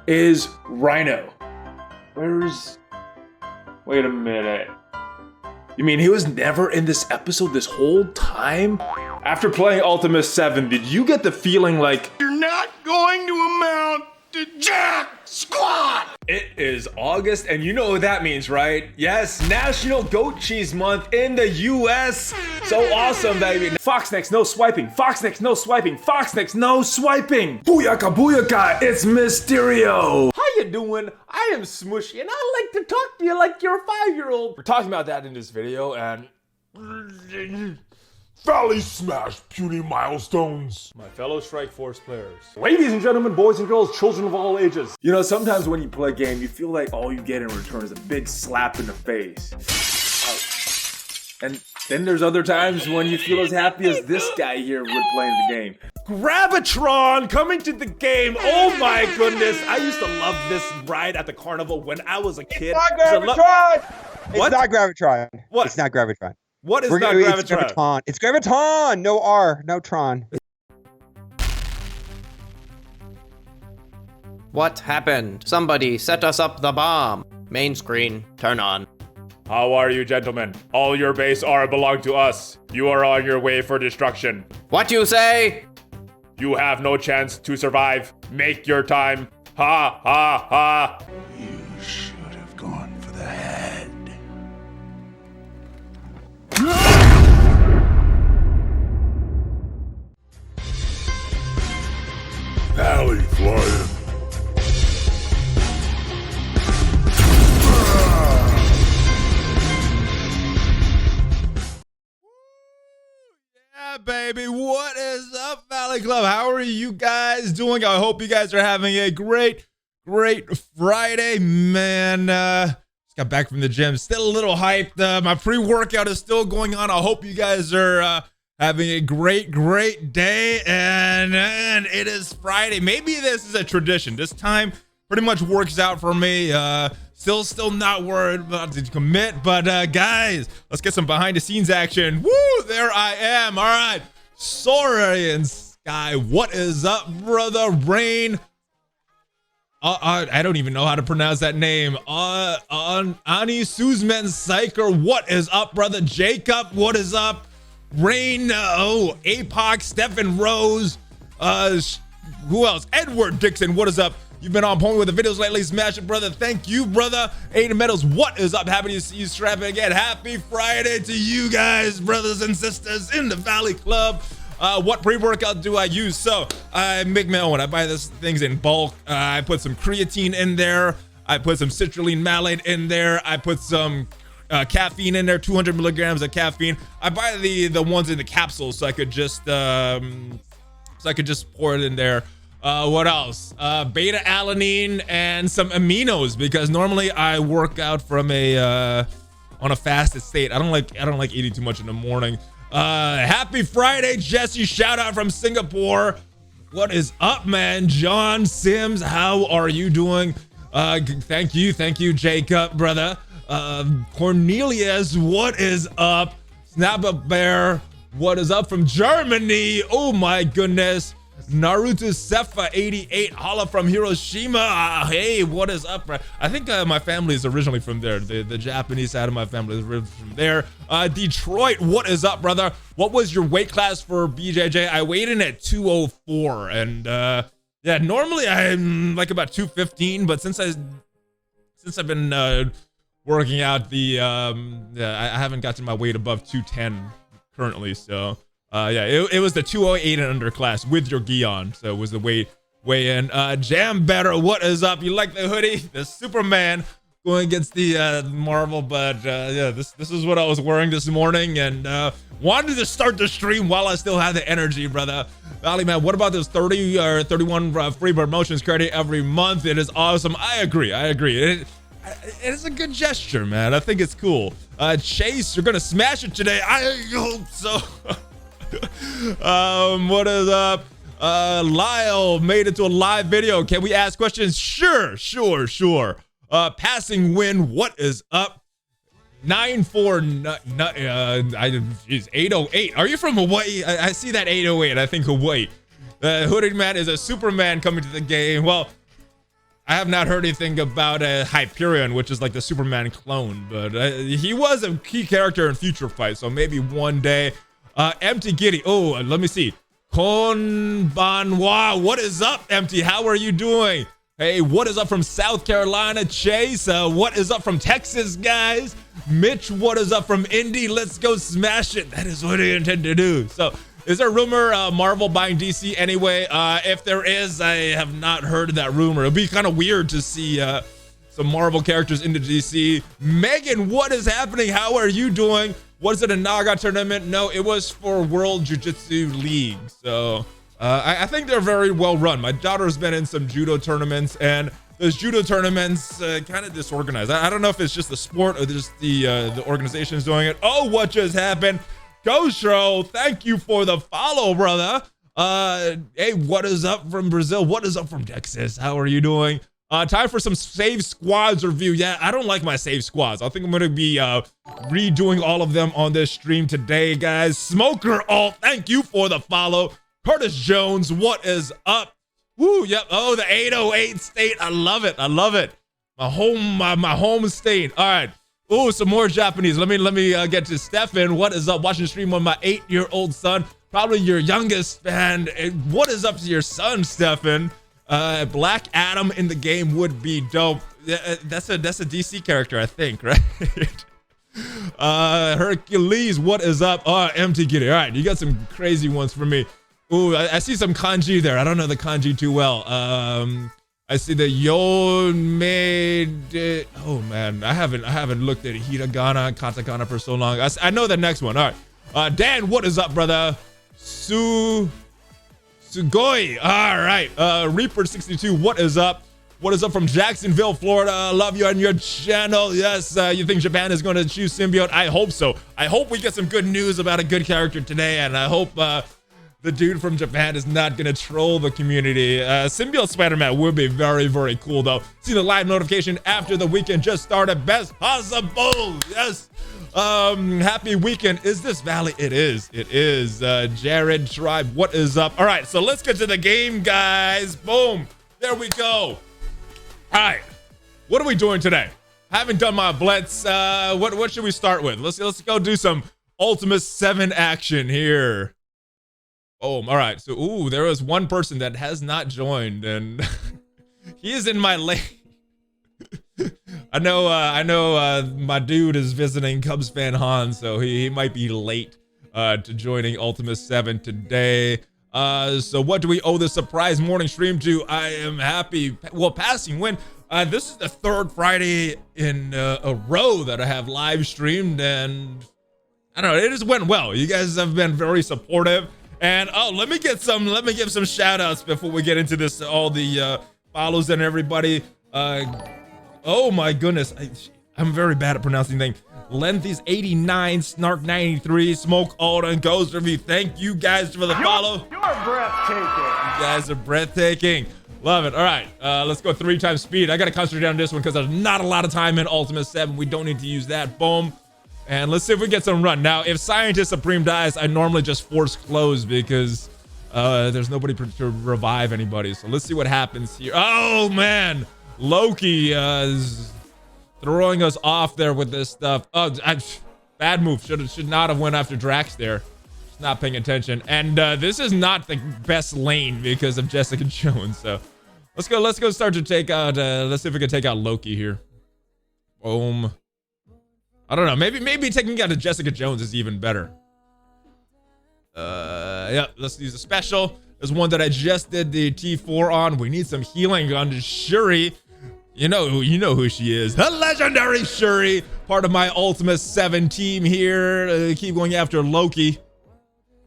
is Rhino? Wait a minute. You mean he was never in this episode this whole time? After playing Ultima 7, did you get the feeling like you're not going to amount to jack squat? It is August, and you know what that means, right? Yes, National Goat Cheese Month in the US. So awesome, baby. Foxnex, no swiping. Foxnex, no swiping. Foxnex, no swiping. Booyaka, booyaka, it's Mysterio. How you doing? I am Smushy, and I like to talk to you like you're a 5-year-old. We're talking about that in this video, and Valley smash puny milestones. my fellow Strike Force players. Ladies and gentlemen, boys and girls, children of all ages. You know, sometimes when you play a game, you feel like all you get in return is a big slap in the face. And then there's other times when you feel as happy as this guy here would playing the game. Gravitron coming to the game. Oh my goodness. I used to love this ride at the carnival when I was a kid. It's not Gravitron! What? It's not Gravitron. What? It's not Gravitron. What is not Gravitron? It's Graviton. It's Graviton! No R, no Tron. What happened? Somebody set us up the bomb. Main screen, turn on. How are you, gentlemen? All your base R belong to us. You are on your way for destruction. What you say? You have no chance to survive. Make your time. Ha ha ha. You should have gone for the head. ValleyFlyin. Yeah, baby, what is up, Valley Club? How are you guys doing? I hope you guys are having a great Friday, man. Just got back from the gym, still a little hyped. My pre-workout is still going on. I hope you guys are having a great day, and it is Friday. Maybe this is a tradition. This time pretty much works out for me. Still not worried about to commit, but guys, let's get some behind the scenes action. Woo, there I am. All right, Saurian Sky, what is up, brother? Rain. I don't even know how to pronounce that name. Ani Suzman Syker, what is up, brother? Jacob, what is up? Rain, Apoc, Stephen Rose, who else? Edward Dixon, what is up? You've been on point with the videos lately. Smash it, brother. Thank you, brother. Aiden Meadows, what is up? Happy to see you strapping again. Happy Friday to you guys, brothers and sisters in the Valley Club. What pre-workout do I use? So I make my own. I buy these things in bulk. I put some creatine in there. I put some citrulline malate in there. I put some caffeine in there, 200 milligrams of caffeine. I buy the ones in the capsules so I could just pour it in there. What else? Beta alanine and some aminos, because normally I work out from on a fasted state. I don't like eating too much in the morning. Happy Friday, Jesse. Shout out from Singapore. What is up, man? John Sims, how are you doing? Thank you, Jacob, brother. Cornelius, what is up? Snap a Bear, what is up from Germany? Oh my goodness. Naruto Sefa 88, holla from Hiroshima. Hey, what is up, bro? I think my family is originally from there. The Japanese side of my family is originally from there. Detroit, what is up, brother? What was your weight class for BJJ? I weighed in at 204, and yeah, normally I'm like about 215, but since I've been working out, I haven't gotten my weight above 210 currently, so. Yeah, it was the 208 and under class with your gi on, so it was the weigh in. Jam Better, what is up? You like the hoodie? The Superman going against the Marvel, but yeah, this is what I was wearing this morning, and wanted to start the stream while I still had the energy, brother. Valley man, what about this 30 or 31 free promotions credit every month? It is awesome. I agree. It is a good gesture, man. I think it's cool. Chase, you're gonna smash it today. I hope so. What is up? Lyle made it to a live video. Can we ask questions? Sure. Passing win, what is up? 808. Are you from Hawaii? I see that 808. I think Hawaii. Hooded man is a Superman coming to the game. Well, I have not heard anything about Hyperion, which is like the Superman clone, but he was a key character in Future Fight, so maybe one day. Empty Giddy. Oh, let me see. Konbanwa. What is up, Empty? How are you doing? Hey, what is up from South Carolina, Chase? What is up from Texas, guys? Mitch, what is up from Indy? Let's go smash it. That is what I intend to do. So, is there a rumor Marvel buying DC anyway? If there is, I have not heard of that rumor. It'd be kind of weird to see some Marvel characters into DC. Megan, what is happening? How are you doing? Was it a Naga tournament? No, it was for World Jiu-Jitsu League. So I think they're very well run. My daughter's been in some judo tournaments, and those judo tournaments kind of disorganized. I don't know if it's just the sport or just the organization's doing it. Oh, what just happened? Gostro, thank you for the follow, brother. Hey, what is up from Brazil? What is up from Texas? How are you doing? Time for some Save Squads review. Yeah, I don't like my Save Squads. I think I'm gonna be redoing all of them on this stream today, guys. Smoker Alt, thank you for the follow. Curtis Jones, what is up? Woo, yep. Oh, the 808 state. I love it. I love it. My home state. All right. Ooh, some more Japanese. Let me get to Stefan. What is up? Watching the stream on my 8-year-old son. Probably your youngest fan. What is up to your son, Stefan? Black Adam in the game would be dope. That's a DC character, I think, right? Hercules, what is up? Oh, Empty Giddy. All right, you got some crazy ones for me. Ooh, I see some kanji there. I don't know the kanji too well. I see the Yon made it. Oh man, I haven't looked at hiragana, katakana for so long. I know the next one. All right, Dan, what is up, brother? Sugoi. All right, Reaper62, what is up? What is up from Jacksonville, Florida? Love you on your channel. Yes, you think Japan is going to choose Symbiote? I hope so. I hope we get some good news about a good character today, and I hope the dude from Japan is not going to troll the community. Symbiote Spider-Man would be very, very cool, though. See the live notification after the weekend just started. Best possible. Yes. Happy weekend. Is this Valley? It is. It is. Jared Tribe, what is up? All right, so let's get to the game, guys. Boom. There we go. All right, what are we doing today? I haven't done my blitz. What should we start with? Let's go do some Ultimate 7 action here. Oh, all right. So, ooh, there was one person that has not joined, and he is in my lane. I know. My dude is visiting Cubs fan Han, so he might be late to joining Ultimate 7 today. So what do we owe the surprise morning stream to? I am happy. Well, passing win. This is the 3rd Friday in a row that I have live streamed, and I don't know. It just went well. You guys have been very supportive. And oh, let me give some shout outs before we get into this. All the follows and everybody. Oh my goodness, I'm very bad at pronouncing things. Lengthy's 89, Snark 93, Smoke Alden, Ghost Review. Thank you guys for the follow. You're breathtaking. You guys are breathtaking. Love it. All right, let's go 3 times speed. I gotta concentrate on this one because there's not a lot of time in Ultimate 7. We don't need to use that. Boom. And let's see if we get some run. Now, if Scientist Supreme dies, I normally just force close because there's nobody to revive anybody. So let's see what happens here. Oh, man. Loki is throwing us off there with this stuff. Oh, bad move. Should not have went after Drax there. Just not paying attention. And this is not the best lane because of Jessica Jones. So let's go start to take out, let's see if we can take out Loki here. Boom. I don't know. Maybe taking out a Jessica Jones is even better. Yeah, let's use a special. There's one that I just did the T4 on. We need some healing on Shuri. You know who she is. The legendary Shuri, part of my Ultimate 7 team here. Keep going after Loki.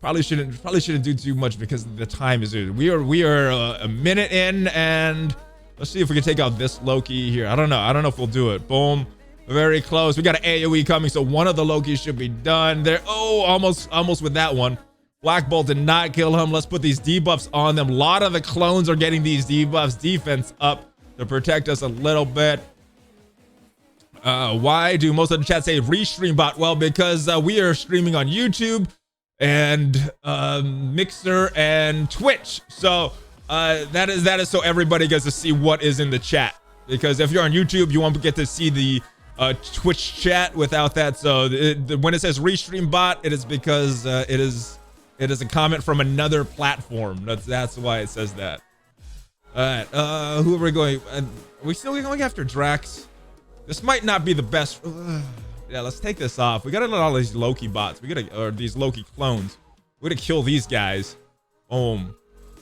Probably shouldn't do too much because the time is. We are a minute in, and let's see if we can take out this Loki here. I don't know if we'll do it. Boom. Very close. We got an AoE coming, so one of the Lokis should be done there. Oh, almost with that one. Black Bolt did not kill him. Let's put these debuffs on them. A lot of the clones are getting these debuffs. Defense up to protect us a little bit. Why do most of the chat say restream bot? Well, because we are streaming on YouTube and Mixer and Twitch. So That is so everybody gets to see what is in the chat. Because if you're on YouTube, you won't get to see the Twitch chat without that. So when it says Restream bot, it is because it is a comment from another platform. That's why it says that. All right, who are we going? Are we still going after Drax? This might not be the best. Yeah, let's take this off. We gotta let all these Loki bots. Or these Loki clones. We gotta kill these guys. Boom.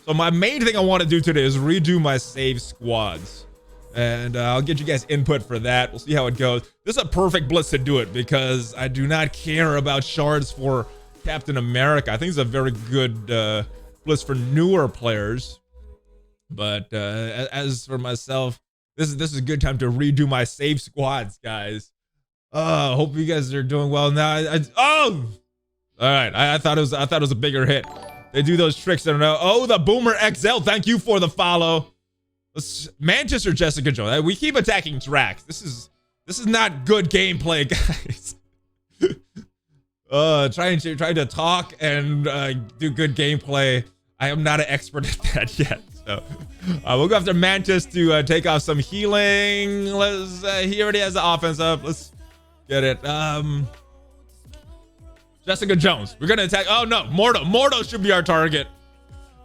So my main thing I want to do today is redo my save squads. And I'll get you guys input for that. We'll see how it goes. This is a perfect blitz to do it because I do not care about shards for Captain America. I think it's a very good blitz for newer players. But as for myself, this is a good time to redo my save squads, guys. Hope you guys are doing well now. All right. I thought it was a bigger hit. They do those tricks. I don't know. Oh, the Boomer XL. Thank you for the follow. Manchester Jessica Jones. We keep attacking Drax. This is not good gameplay, guys. Trying to talk and do good gameplay. I am not an expert at that yet. So we'll go after Mantis to take off some healing. He already has the offense up. Let's get it. Jessica Jones. We're gonna attack. Oh no, Mordo should be our target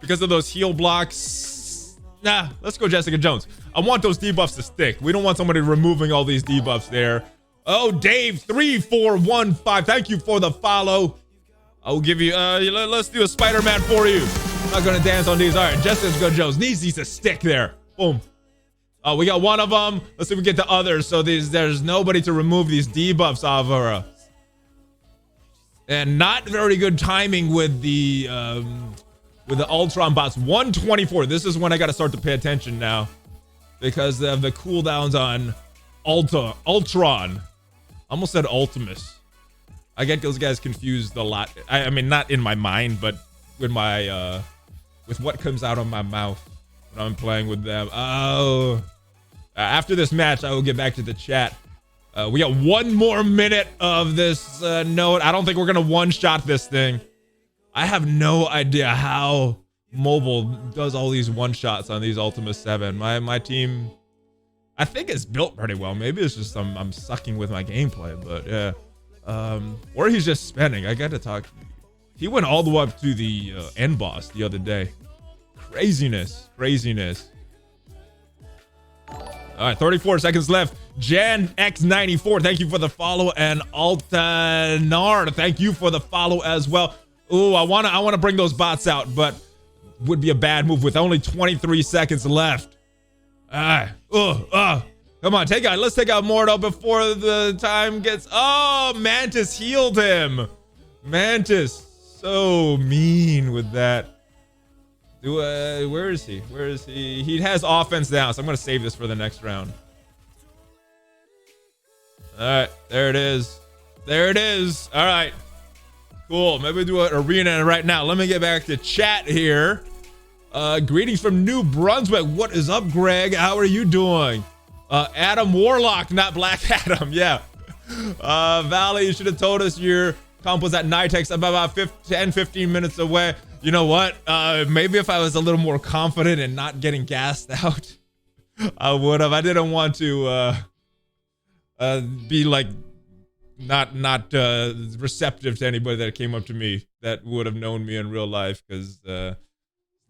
because of those heal blocks. Nah, let's go Jessica Jones. I want those debuffs to stick. We don't want somebody removing all these debuffs there. Oh, Dave 3415. Thank you for the follow. I'll give you. Let's do a Spider-Man for you. I'm not gonna dance on these. All right, Jessica Jones needs to stick there. Boom. We got one of them. Let's see if we get the others. So there's nobody to remove these debuffs off her. And not very good timing with the Ultron bots. 124. This is when I got to start to pay attention now because of the cooldowns on Ultron. Almost said Ultimus. I get those guys confused a lot. I mean, not in my mind, but with my with what comes out of my mouth when I'm playing with them. Oh, after this match, I will get back to the chat. We got one more minute of this note. I don't think we're gonna one-shot this thing. I have no idea how mobile does all these one-shots on these Ultima 7. My team, I think it's built pretty well. Maybe it's just I'm sucking with my gameplay, but yeah. Or he's just spending. I gotta talk. He went all the way up to the end boss the other day. Craziness. All right, 34 seconds left. Jan X94, thank you for the follow, and Altanar, thank you for the follow as well. Ooh, I wanna bring those bots out, but would be a bad move with only 23 seconds left. Come on, let's take out Mordo before the time gets. Oh, Mantis healed him. Mantis, so mean with that. Where is he? He has offense down, so I'm gonna save this for the next round. All right, there it is. All right, cool. Maybe we do an arena right now. Let me get back to chat here. Greetings from New Brunswick. What is up, Greg? How are you doing? Adam Warlock, not Black Adam. Yeah. Valley, you should have told us your comp was at Nitex about 10-15 minutes away. You know what? Maybe if I was a little more confident and not getting gassed out, I would have. I didn't want to be like not receptive to anybody that came up to me that would have known me in real life because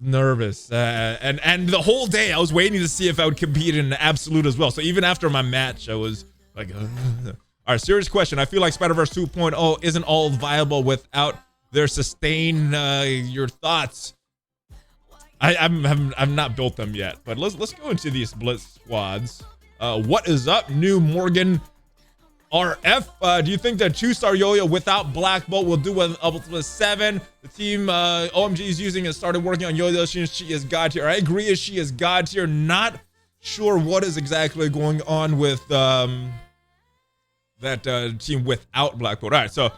nervous. And the whole day I was waiting to see if I would compete in Absolute as well. So even after my match, I was like, all right, serious question. I feel like Spider-Verse 2.0 isn't all viable without their sustain. Your thoughts? I've not built them yet, but let's go into these blitz squads. What is up, New Morgan RF? Do you think the 2-star Yo-Yo without Black Bolt will do with Ultima 7? The team OMG is using has started working on Yo-Yo. She is God tier. I agree, she is God tier. Not sure what is exactly going on with that team without Black Bolt. All right, so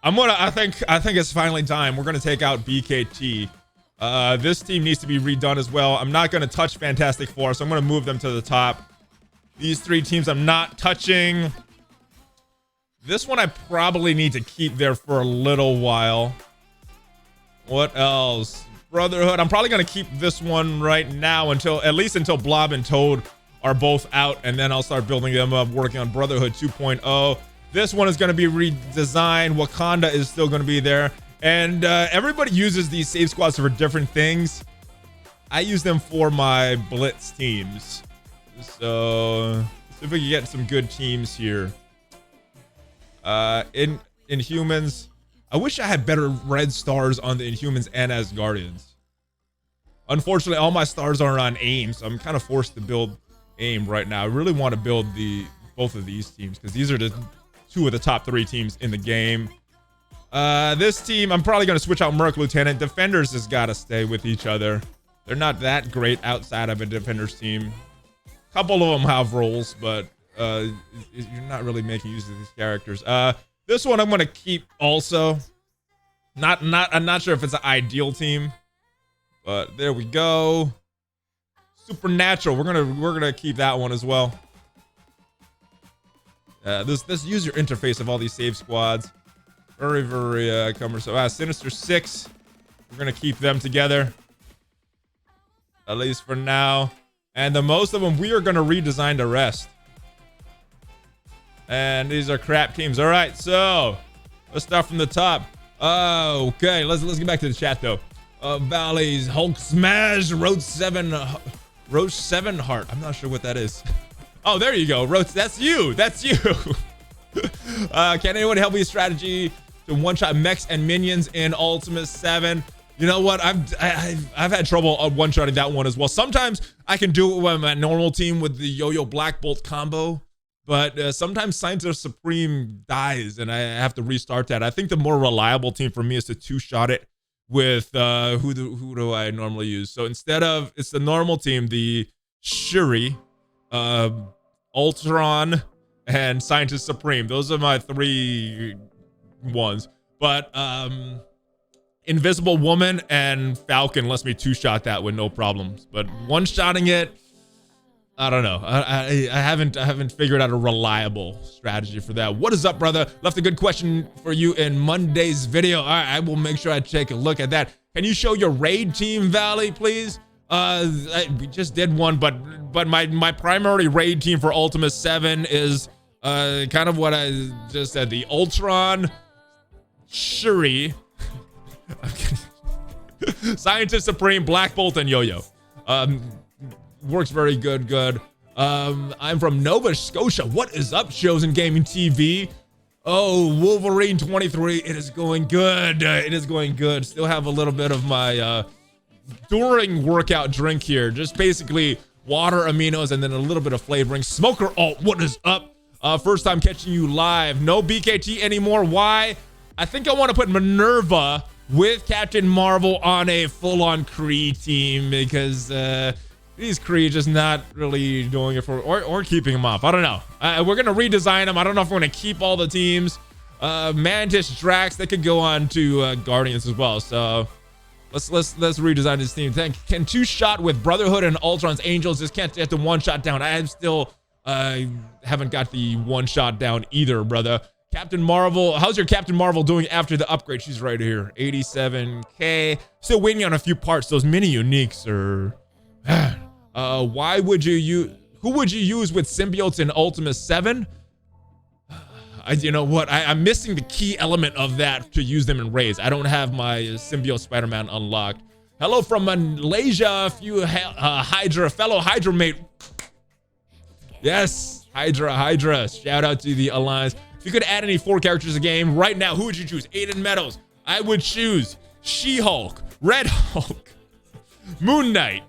I think it's finally time. We're gonna take out BKT. This team needs to be redone as well. I'm not gonna touch Fantastic Four, so I'm gonna move them to the top. These three teams I'm not touching. This one I probably need to keep there for a little while. What else? Brotherhood. I'm probably gonna keep this one right now until at least until Blob and Toad are both out, and then I'll start building them up, working on Brotherhood 2.0. This one is gonna be redesigned. Wakanda is still gonna be there, and everybody uses these save squads for different things. I use them for my blitz teams. So let's see if we can get some good teams here. In Inhumans, I wish I had better red stars on the Inhumans and Asgardians. Unfortunately, all my stars are on AIM, so I'm kind of forced to build AIM right now. I really want to build both of these teams because these are the two of the top 3 teams in the game. This team, I'm probably going to switch out Merc Lieutenant. Defenders has got to stay with each other. They're not that great outside of a Defenders team. A couple of them have roles, but you're not really making use of these characters. This one I'm gonna keep also. I'm not sure if it's an ideal team, but there we go. Supernatural. We're gonna keep that one as well. This user interface of all these save squads, very cumbersome. Sinister 6. We're gonna keep them together, at least for now. And the most of them we are gonna redesign the rest. And these are crap teams. All right, so let's start from the top. Okay, let's get back to the chat though. Valleys, Hulk Smash, Roach 7 Heart. I'm not sure what that is. Oh, there you go, Roach. That's you. That's you. Can anyone help me with strategy to one-shot mechs and minions in Ultimate 7? You know what? I've had trouble one-shotting that one as well. Sometimes I can do it with my normal team with the Yo-Yo Black Bolt combo. But sometimes Scientist Supreme dies and I have to restart that. I think the more reliable team for me is to 2-shot it with who do I normally use? So instead of, it's the normal team, the Shuri, Ultron, and Scientist Supreme. Those are my 3 ones. But Invisible Woman and Falcon lets me 2-shot that with no problems. But one-shotting it, I don't know. I haven't figured out a reliable strategy for that. What is up, brother? Left a good question for you in Monday's video. All right, I will make sure I take a look at that. Can you show your raid team, Valley, please? We just did one, but my primary raid team for Ultimate 7 is kind of what I just said. The Ultron, Shuri, Scientist Supreme, Black Bolt, and Yo-Yo. Works very good. I'm from Nova Scotia. What is up, Shows and Gaming TV? Oh, Wolverine 23. It is going good. It is going good. Still have a little bit of my during workout drink here. Just basically water, aminos, and then a little bit of flavoring. Smoker Alt, what is up? First time catching you live. No BKT anymore. Why? I think I want to put Minerva with Captain Marvel on a full-on Kree team because these Kree just not really doing it for, or keeping them off. I don't know. We're gonna redesign them. I don't know if we're gonna keep all the teams. Mantis, Drax, they could go on to Guardians as well. So let's redesign this team. Can 2-shot with Brotherhood and Ultron's Angels just can't get the 1-shot down. I am still haven't got the 1-shot down either, brother. Captain Marvel, how's your Captain Marvel doing after the upgrade? She's right here, 87K. Still waiting on a few parts. Those mini uniques are. Why would you use? Who would you use with symbiotes in Ultimate 7? You know what? I'm missing the key element of that to use them in raids. I don't have my symbiote Spider-Man unlocked. Hello from Malaysia, fellow Hydra mate. Yes, Hydra. Shout out to the Alliance. If you could add any 4 characters to the game right now, who would you choose? Aiden Meadows. I would choose She-Hulk, Red Hulk, Moon Knight.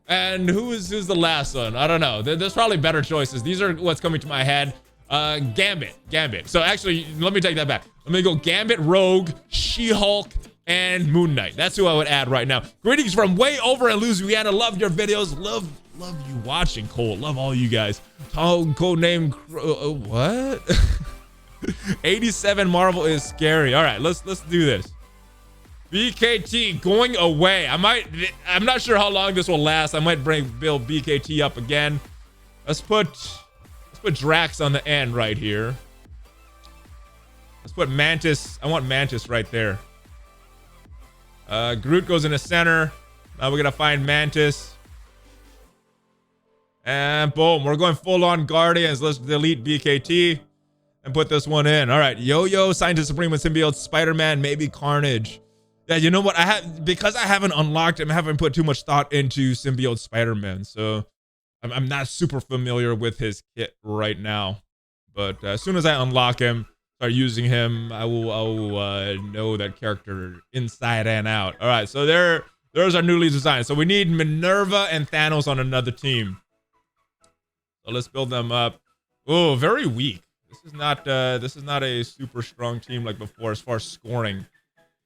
And who's the last one? I don't know. There's probably better choices. These are what's coming to my head. Gambit. So actually, let me take that back. Let me go Gambit, Rogue, She-Hulk, and Moon Knight. That's who I would add right now. Greetings from way over in Louisiana. Love your videos. Love you watching, Cole. Love all you guys. Code name, what? 87 Marvel is scary. All right, let's do this. BKT going away. I'm not sure how long this will last. I might build BKT up again. Let's put Drax on the end right here. Let's put Mantis. I want Mantis right there. Groot goes in the center. Now we're gonna find Mantis. And boom, we're going full on Guardians. Let's delete BKT and put this one in. All right, Yo-Yo, Scientist Supreme with Symbiote, Spider-Man, maybe Carnage. Yeah, you know what? Because I haven't unlocked him, I haven't put too much thought into Symbiote Spider-Man. So I'm not super familiar with his kit right now. But as soon as I unlock him, start using him, I will know that character inside and out. All right, so there's our newly designed. So we need Minerva and Thanos on another team. So let's build them up. Oh, very weak. This is not a super strong team like before as far as scoring.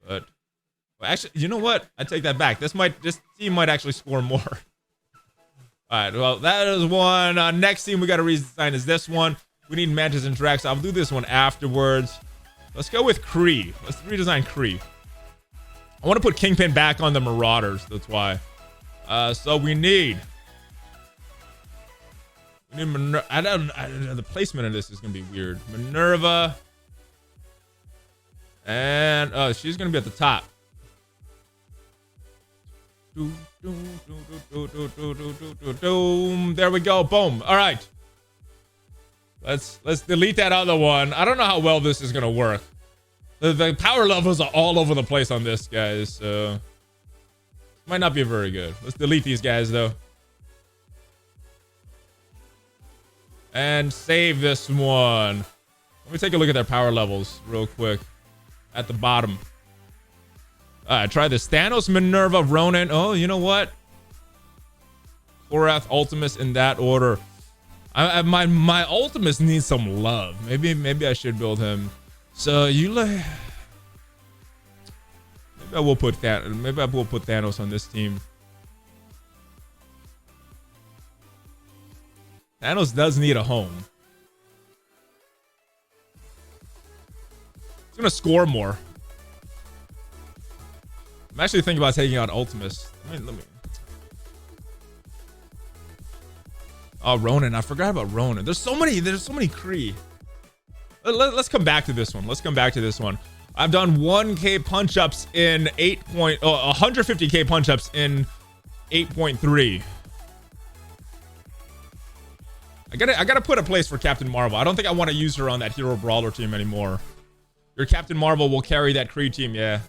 But well, actually, you know what? I take that back. This team might actually score more. All right, well, that is one. Next team we got to redesign is this one. We need Mantis and Drax. I'll do this one afterwards. Let's go with Kree. Let's redesign Kree. I want to put Kingpin back on the Marauders. That's why. So we need Minerva. I don't know. The placement of this is gonna be weird. Minerva, and she's gonna be at the top. There we go. Boom. All right. Let's delete that other one. I don't know how well this is gonna work. The power levels are all over the place on this, guys. So might not be very good. Let's delete these guys though. And save this one. Let me take a look at their power levels real quick. At the bottom. Alright, try this. Thanos, Minerva, Ronan. Oh, you know what? Korath, Ultimus in that order. My Ultimus needs some love. Maybe I should build him. So maybe I will put Thanos on this team. Thanos does need a home. He's gonna score more. I'm actually thinking about taking out Ultimus. Let me. Oh, Ronan. I forgot about Ronan. There's so many Kree. Let's come back to this one. I've done 1K punch-ups in 150K punch-ups in 8.3. I gotta put a place for Captain Marvel. I don't think I want to use her on that Hero Brawler team anymore. Your Captain Marvel will carry that Kree team, yeah.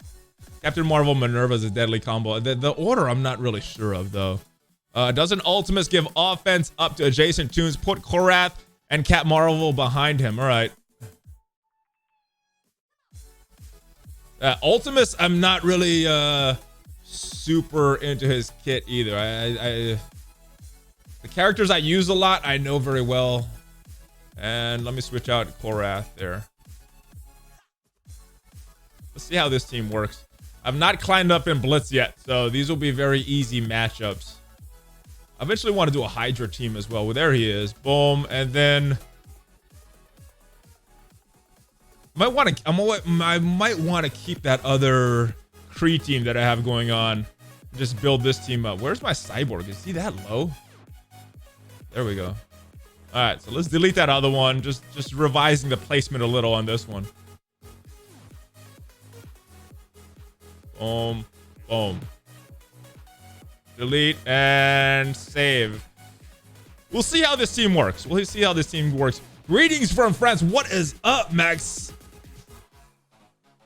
Captain Marvel, Minerva is a deadly combo. The order I'm not really sure of, though. Doesn't Ultimus give offense up to adjacent tunes? Put Korath and Cap Marvel behind him. All right. Ultimus, I'm not really super into his kit either. The characters I use a lot, I know very well. And let me switch out Korath there. Let's see how this team works. I've not climbed up in Blitz yet, so these will be very easy matchups. I eventually want to do a Hydra team as well. Well, there he is. Boom. And then I might want to keep that other Kree team that I have going on. Just build this team up. Where's my Cyborg? Is he that low? There we go. All right, so let's delete that other one. Just revising the placement a little on this one. Boom, boom. Delete and save. We'll see how this team works. Greetings from France. What is up, Max?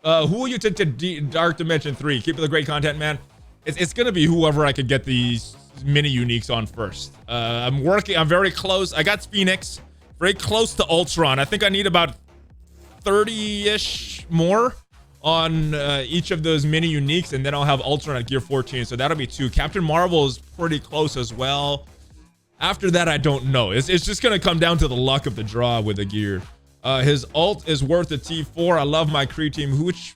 Who will you take to Dark Dimension 3? Keep it the great content, man. It's gonna be whoever I could get these mini uniques on first. I'm very close. I got Phoenix, very close to Ultron. I think I need about 30-ish more on each of those mini uniques, and then I'll have Ultron at gear 14, so that'll be 2. Captain Marvel is pretty close as well. After that, I don't know. It's just gonna come down to the luck of the draw with the gear. His ult is worth a T4. I love my Kree team. Which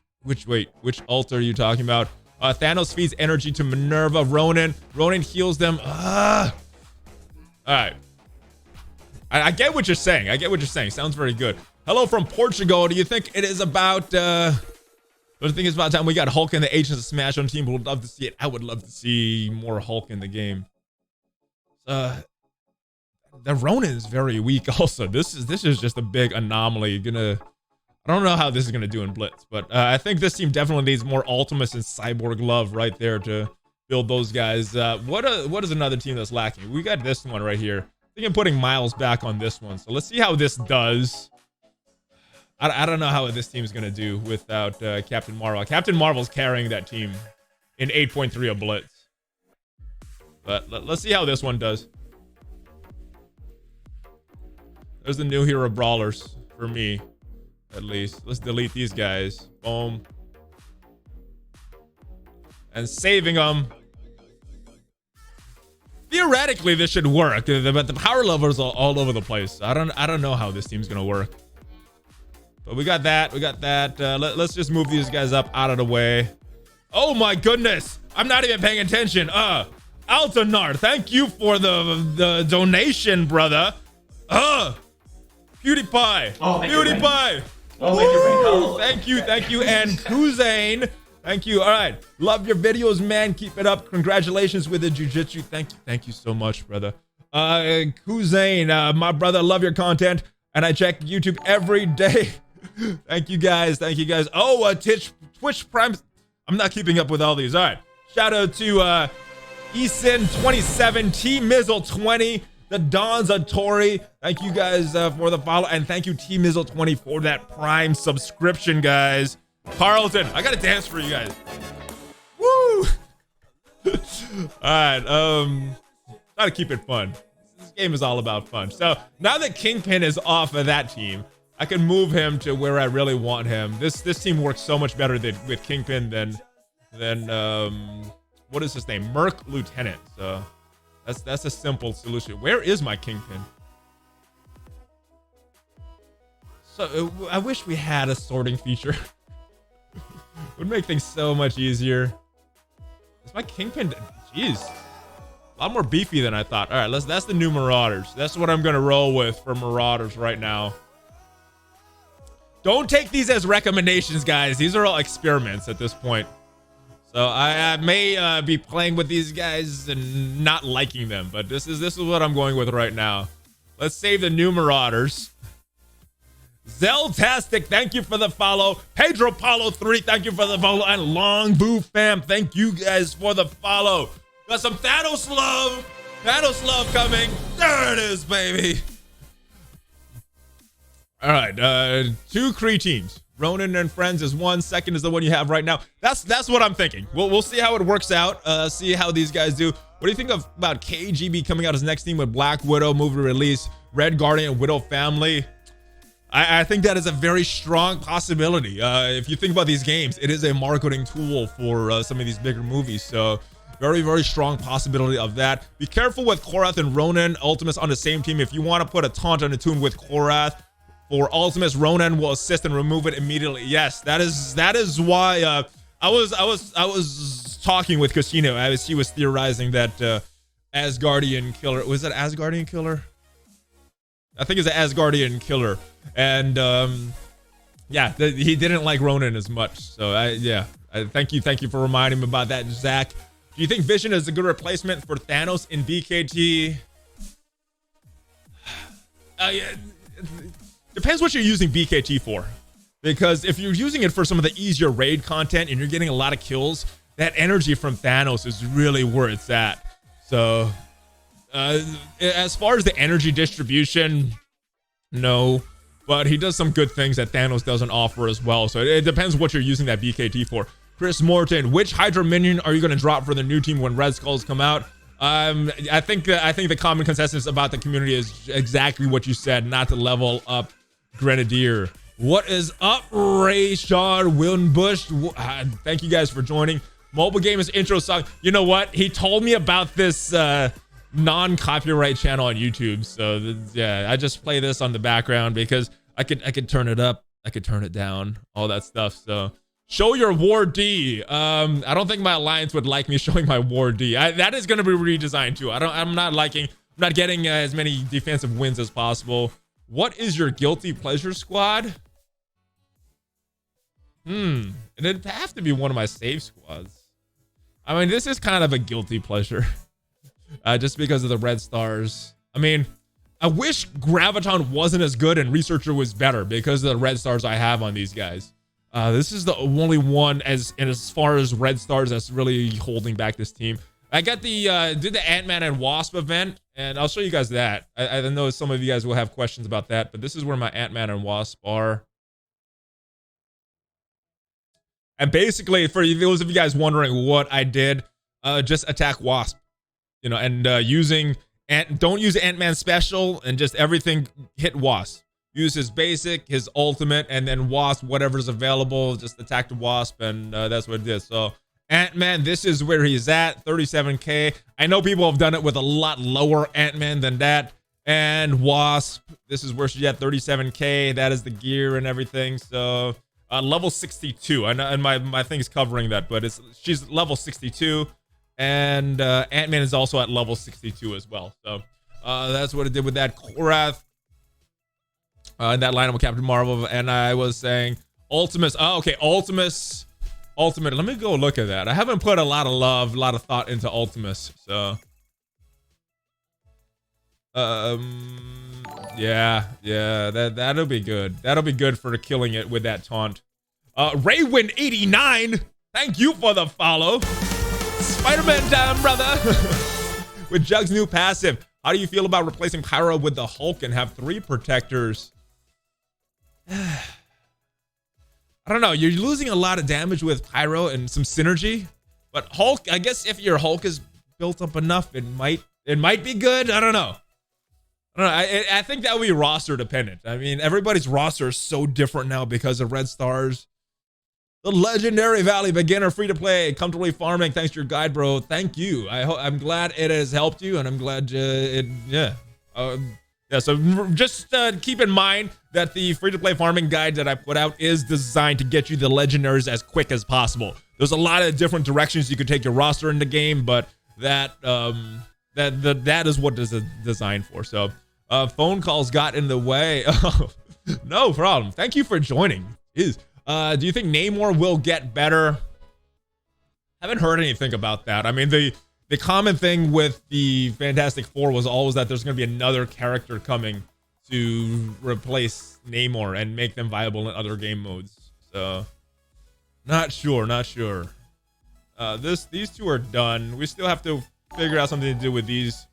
ult are you talking about? Thanos feeds energy to Minerva. Ronan heals them. All right. I get what you're saying. Sounds very good. Hello from Portugal. Do you think it is about don't you think it's about time we got Hulk and the Agents of Smash on team? Would love to see it. I would love to see more Hulk in the game. The Ronan is very weak also. This is just a big anomaly. I don't know how this is gonna do in Blitz, but I think this team definitely needs more Ultimus and Cyborg love right there to build those guys. What is another team that's lacking? We got this one right here. I think I'm putting Miles back on this one. So let's see how this does. I don't know how this team's gonna do without Captain Marvel. Captain Marvel's carrying that team in 8.3 of Blitz. But let's see how this one does. There's the new hero brawlers for me, at least. Let's delete these guys. Boom. And saving them. Theoretically, this should work, but the power levels are all over the place. I don't know how this team's gonna work. But we got that. We got that. Let's just move these guys up out of the way. Oh my goodness! I'm not even paying attention. Altanar, thank you for the donation, brother. PewDiePie. Oh, PewDiePie. Oh, thank you. And Kuzane, thank you. All right, love your videos, man. Keep it up. Congratulations with the jiu-jitsu. Thank you so much, brother. Kuzane, my brother, love your content, and I check YouTube every day. Thank you guys. Oh, Twitch Prime. I'm not keeping up with all these. All right, shout out to Eason27, T Mizzle 20. The Don's a Tory. Thank you guys for the follow, and thank you T Mizzle 20 for that Prime subscription, guys. Carlton, I gotta dance for you guys. Woo! All right, gotta keep it fun. This game is all about fun. So now that Kingpin is off of that team, I can move him to where I really want him. This team works so much better with Kingpin than what is his name? Merc Lieutenant. So that's a simple solution. Where is my Kingpin? So I wish we had a sorting feature. Would make things so much easier. Is my Kingpin? Jeez, a lot more beefy than I thought. All right, that's the new Marauders. That's what I'm gonna roll with for Marauders right now. Don't take these as recommendations, guys. These are all experiments at this point. So I may be playing with these guys and not liking them, but this is what I'm going with right now. Let's save the new Marauders. Zeltastic, thank you for the follow. Pedro Paulo 3, thank you for the follow. And Long Boo Fam, thank you guys for the follow. Got some Thanos love. Thanos love coming. There it is, baby. All right, 2 Kree teams. Ronin and Friends is one. Second is the one you have right now. That's what I'm thinking. We'll see how it works out. See how these guys do. What do you think about KGB coming out as next team with Black Widow, movie release, Red Guardian, Widow Family? I think that is a very strong possibility. If you think about these games, it is a marketing tool for some of these bigger movies. So very, very strong possibility of that. Be careful with Korath and Ronin, Ultimus on the same team. If you want to put a taunt on a tune with Korath, for Ultimus, Ronan will assist and remove it immediately. Yes, that is why I was talking with Casino as he was theorizing that Asgardian killer, was it Asgardian killer? I think it's an Asgardian killer, and yeah, he didn't like Ronan as much. So thank you for reminding me about that, Zach. Do you think Vision is a good replacement for Thanos in BKT? Depends what you're using BKT for, because if you're using it for some of the easier raid content and you're getting a lot of kills, that energy from Thanos is really where it's at. So as far as the energy distribution, no, but he does some good things that Thanos doesn't offer as well. So it depends what you're using that BKT for. Chris Morton, which Hydra minion are you going to drop for the new team when Red Skulls come out? I think the common consensus about the community is exactly what you said, not to level up Grenadier. What is up, Rayshard Wildenbush? Thank you guys for joining. Mobile Gamers intro song. You know what? He told me about this non-copyright channel on YouTube. So yeah, I just play this on the background because I could turn it up, I could turn it down, all that stuff. So show your War D. I don't think my alliance would like me showing my War D. That is going to be redesigned too. I'm not getting as many defensive wins as possible. What is your guilty pleasure squad? It'd have to be one of my save squads. I mean, this is kind of a guilty pleasure. Just because of the red stars. I mean, I wish Graviton wasn't as good and Researcher was better because of the red stars I have on these guys. This is the only one as far as red stars that's really holding back this team. I got the did the Ant-Man and Wasp event, and I'll show you guys that. I know some of you guys will have questions about that, but this is where my Ant-Man and Wasp are. And basically, for those of you guys wondering what I did, just attack Wasp, you know, and don't use Ant-Man special, and just everything hit Wasp. Use his basic, his ultimate, and then Wasp, whatever's available, just attack the Wasp, and that's what it is. So Ant-Man, this is where he's at, 37k. I know people have done it with a lot lower Ant-Man than that. And Wasp, this is where she's at, 37k. That is the gear and everything. So level 62. I know, and my thing's covering that, but she's level 62. And Ant-Man is also at level 62 as well. So that's what it did with that. Korath. In that lineup with Captain Marvel. And I was saying Ultimus. Oh, okay. Ultimus. Ultimate. Let me go look at that. I haven't put a lot of love, a lot of thought into Ultimus. So yeah, that'll be good. That'll be good for killing it with that taunt. Raywin89, thank you for the follow. Spider-Man time, brother. With Jug's new passive, how do you feel about replacing Pyro with the Hulk and have 3 protectors? I don't know. You're losing a lot of damage with Pyro and some synergy, but Hulk, I guess if your Hulk is built up enough, it might be good. I don't know. I think that would be roster dependent. I mean, everybody's roster is so different now because of red stars. The legendary Valley beginner free to play, comfortably farming. Thanks to your guide, bro. Thank you. I'm glad it has helped you, and I'm glad yeah. So just keep in mind that the free-to-play farming guide that I put out is designed to get you the legendaries as quick as possible. There's a lot of different directions you could take your roster in the game, but that is what this is designed for. So phone calls got in the way. No problem. Thank you for joining. Do you think Namor will get better? Haven't heard anything about that. I mean, the common thing with the Fantastic Four was always that there's going to be another character coming to replace Namor and make them viable in other game modes. So, not sure. These two are done. We still have to figure out something to do with these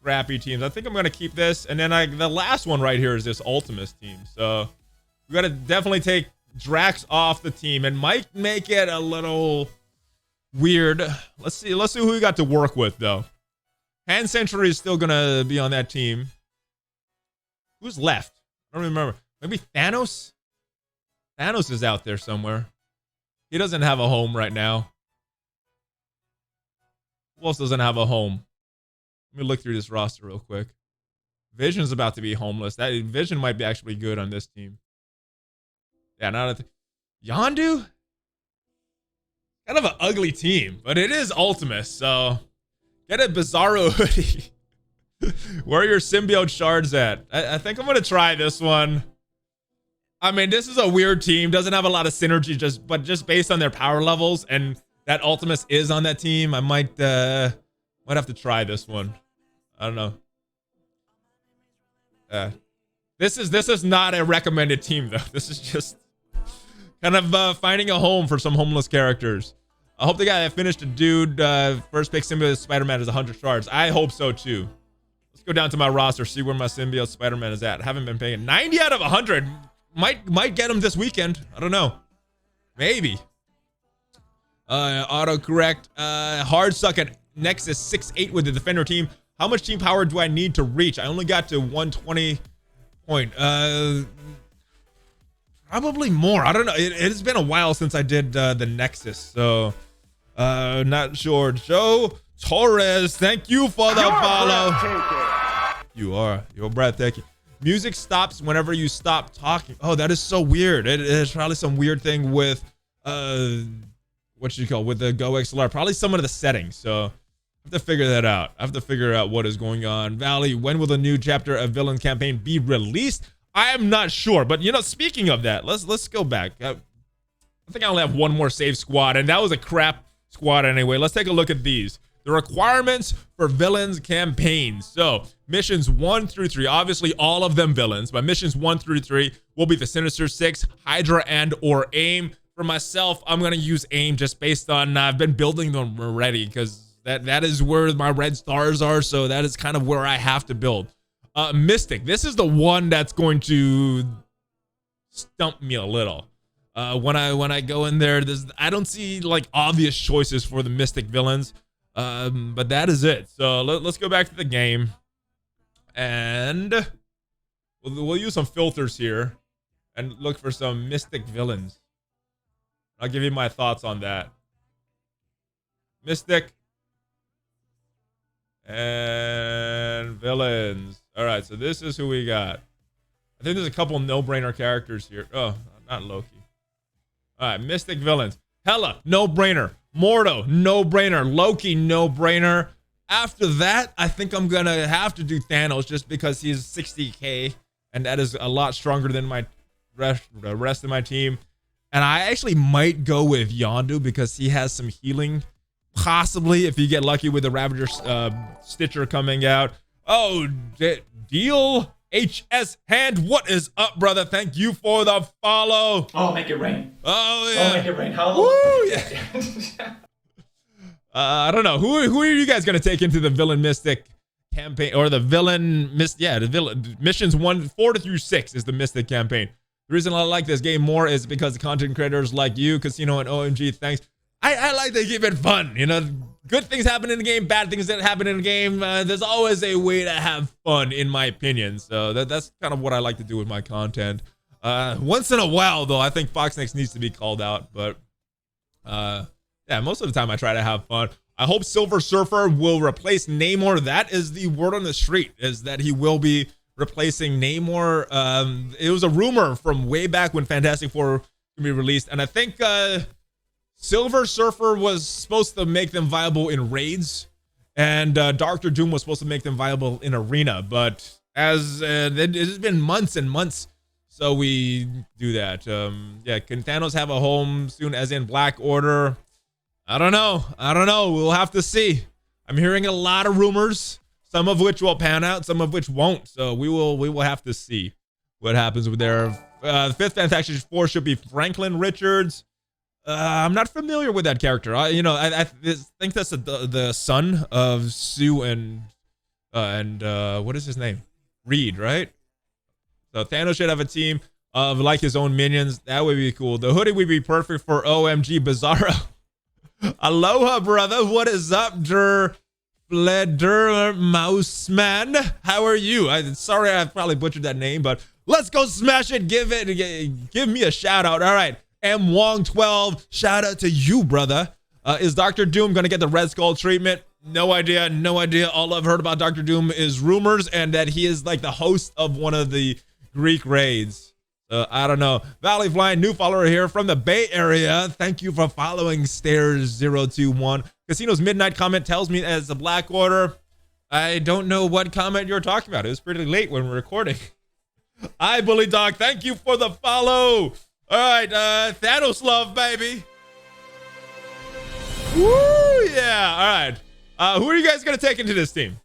crappy teams. I think I'm going to keep this. And then the last one right here is this Ultimus team. So, we got to definitely take Drax off the team and might make it a little weird. Let's see who we got to work with though. Hand Century is still gonna be on that team. Who's left? I don't remember. Maybe Thanos? Thanos is out there somewhere. He doesn't have a home right now. Who else doesn't have a home? Let me look through this roster real quick. Vision's about to be homeless. That Vision might be actually good on this team. Yeah, not Yondu? Kind of an ugly team, but it is Ultimus, so get a Bizarro hoodie. Where are your symbiote shards at? I think I'm gonna try this one. I mean, this is a weird team, doesn't have a lot of synergy, but just based on their power levels, and that Ultimus is on that team, I might have to try this one. I don't know. This is not a recommended team though. This is just kind of finding a home for some homeless characters. I hope the guy that finished the dude first pick symbiote Spider-Man is 100 shards. I hope so too. Let's go down to my roster, see where my symbiote Spider-Man is at. Haven't been paying 90 out of 100. Might get him this weekend. I don't know. Maybe. Autocorrect. Hard suck at Nexus 6-8 with the defender team. How much team power do I need to reach? I only got to 120 point. Probably more. I don't know. It's been a while since I did the Nexus, so not sure. Joe Torres, thank you for the follow. You're breathtaking. Music stops whenever you stop talking. Oh, that is so weird. It is probably some weird thing with what you call with the Go XLR. Probably some of the settings. So I have to figure that out. I have to figure out what is going on. Valley, when will the new chapter of Villain Campaign be released? I am not sure, but you know, speaking of that, let's go back. I think I only have one more save squad, and that was a crap squad anyway. Let's take a look at these. the requirements for villains campaigns. So missions 1 through 3, obviously all of them villains, but missions 1 through 3 will be the Sinister Six, Hydra, and or AIM. For myself, I'm gonna use AIM just based on I've been building them already because that is where my red stars are. So that is kind of where I have to build. Mystic, this is the one that's going to stump me a little. When I go in there, I don't see like obvious choices for the Mystic villains. But that is it. So let's go back to the game, and we'll use some filters here and look for some Mystic villains. I'll give you my thoughts on that. Mystic and villains. All right, so this is who we got. I think there's a couple no-brainer characters here. Oh, not Loki. All right, Mystic villains. Hela, no-brainer. Mordo, no-brainer. Loki, no-brainer. After that, I think I'm gonna have to do Thanos just because he's 60k, and that is a lot stronger than the rest of my team. And I actually might go with Yondu because he has some healing. Possibly, if you get lucky with the Ravager Stitcher coming out. Oh, Deal HS Hand, what is up, brother? Thank you for the follow. Oh, make it rain. Oh, yeah. Oh, make it rain. How? Woo, yeah. I don't know. Who are you guys going to take into the Villain Mystic campaign? Or the Villain... the Villain... Missions 4 through 6 is the Mystic campaign. The reason I like this game more is because the content creators like you, Casino and OMG, thanks. I like to keep it fun, you know. Good things happen in the game, bad things that happen in the game. There's always a way to have fun, in my opinion. So that's kind of what I like to do with my content. Once in a while, though, I think Foxnex needs to be called out. But yeah, most of the time I try to have fun. I hope Silver Surfer will replace Namor. That is the word on the street, is that he will be replacing Namor. It was a rumor from way back when Fantastic Four can be released, and I think Silver Surfer was supposed to make them viable in raids, and Dr. Doom was supposed to make them viable in arena. But as it has been months and months, so we do that. Yeah, can Thanos have a home soon, as in Black Order? I don't know. We'll have to see. I'm hearing a lot of rumors, some of which will pan out, some of which won't. So we will have to see what happens with their the 5th Fantastic Four should be Franklin Richards. I'm not familiar with that character. I think that's the son of Sue and what is his name? Reed, right? So Thanos should have a team of like his own minions. That would be cool. The hoodie would be perfect for OMG Bizarro. Aloha, brother. What is up, Fleder Mouseman? How are you? Sorry, I probably butchered that name, but let's go smash it. Give me a shout out. All right. M Wong 12, shout out to you, brother. Is Dr. Doom gonna get the Red Skull treatment? No idea. All I've heard about Dr. Doom is rumors and that he is like the host of one of the Greek raids. I don't know. ValleyFlyin, new follower here from the Bay Area. Thank you for following Stairs021. Casino's midnight comment tells me as a Black Order. I don't know what comment you're talking about. It was pretty late when we're recording. Hi, Bully Dog. Thank you for the follow. All right, Thanos love, baby. Woo, yeah. All right. Who are you guys gonna take into this team?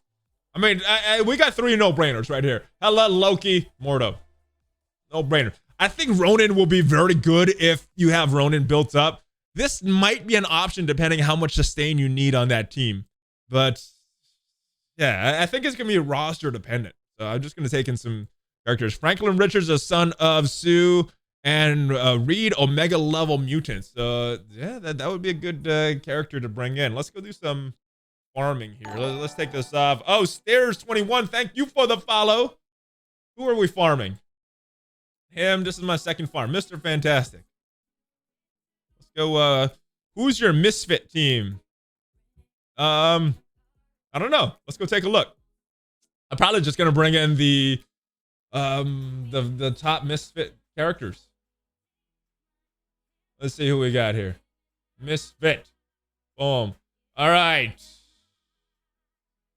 I mean, we got 3 no-brainers right here. Hela, Loki, Mordo. No-brainer. I think Ronin will be very good if you have Ronin built up. This might be an option depending how much sustain you need on that team. But yeah, I think it's gonna be roster dependent. So I'm just gonna take in some characters. Franklin Richards, the son of Sue, and Reed, Omega level mutants. Yeah, that would be a good character to bring in. Let's go do some farming here. Let's take this off. Oh, Stairs21, thank you for the follow. Who are we farming? Him. This is my second farm, Mr. Fantastic. Let's go. Who's your Misfit team? I don't know. Let's go take a look. I'm probably just gonna bring in the top Misfit characters. Let's see who we got here. Misfit. Boom. All right.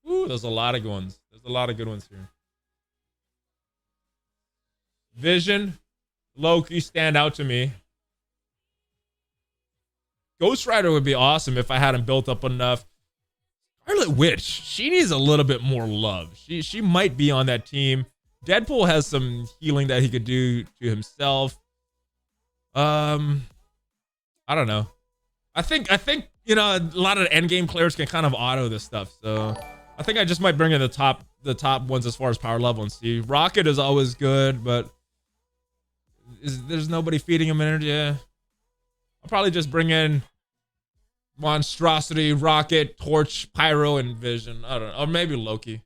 Ooh, there's a lot of good ones. There's a lot of good ones here. Vision, Loki stand out to me. Ghost Rider would be awesome if I had him built up enough. Scarlet Witch, she needs a little bit more love. She might be on that team. Deadpool has some healing that he could do to himself. I don't know. I think you know, a lot of endgame players can kind of auto this stuff. So I think I just might bring in the top ones as far as power level and see. Rocket is always good, but there's nobody feeding him energy. Yeah. I'll probably just bring in Monstrosity, Rocket, Torch, Pyro, and Vision. I don't know. Or maybe Loki.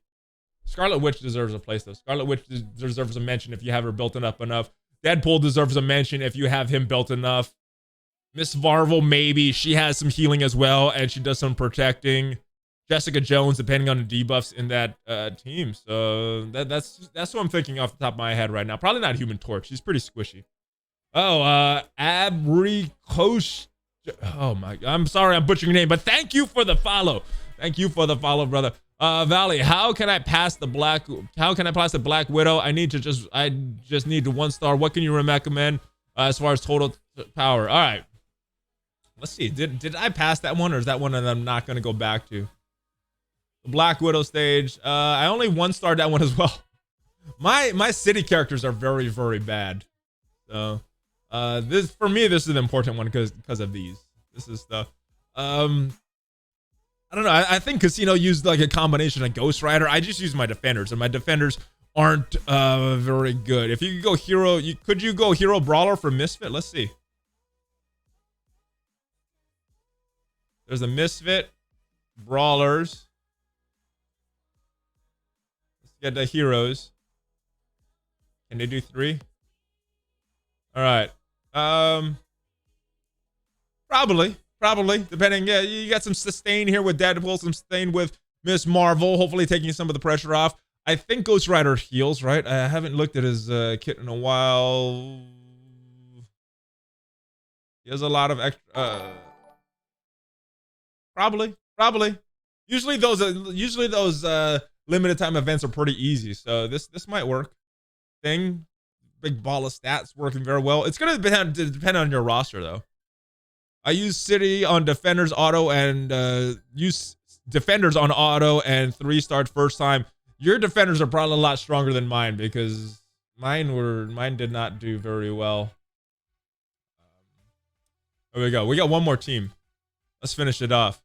Scarlet Witch deserves a place, though. Scarlet Witch deserves a mention if you have her built up enough. Deadpool deserves a mention if you have him built enough. Miss Marvel, maybe. She has some healing as well, and she does some protecting. Jessica Jones, depending on the debuffs in that team. So that's what I'm thinking off the top of my head right now. Probably not Human Torch. She's pretty squishy. Oh, Abrikosh. Oh my, I'm sorry I'm butchering your name, but thank you for the follow. Thank you for the follow, brother. Valley, how can I pass the Black Widow? I just need the 1 star. What can you recommend as far as total power? All right. Let's see. Did I pass that one, or is that one that I'm not going to go back to? The Black Widow stage. I only 1 starred that one as well. My city characters are very, very bad. So this, for me, this is an important one because of these. This is the I don't know. I think Casino used like a combination of Ghost Rider. I just use my defenders, and my defenders aren't very good. If you could go hero, could you go hero brawler for Misfit? Let's see. There's a Misfit brawlers. Let's get the heroes. Can they do 3? All right. Probably, depending. Yeah, you got some sustain here with Deadpool, some sustain with Miss Marvel, hopefully taking some of the pressure off. I think Ghost Rider heals, right? I haven't looked at his kit in a while. He has a lot of extra. Probably. Usually those limited time events are pretty easy, so this might work. Big ball of stats working very well. It's gonna depend on your roster though. I use City on Defenders auto and use Defenders on auto and 3-starred first time. Your Defenders are probably a lot stronger than mine because mine did not do very well. There we go. We got one more team. Let's finish it off.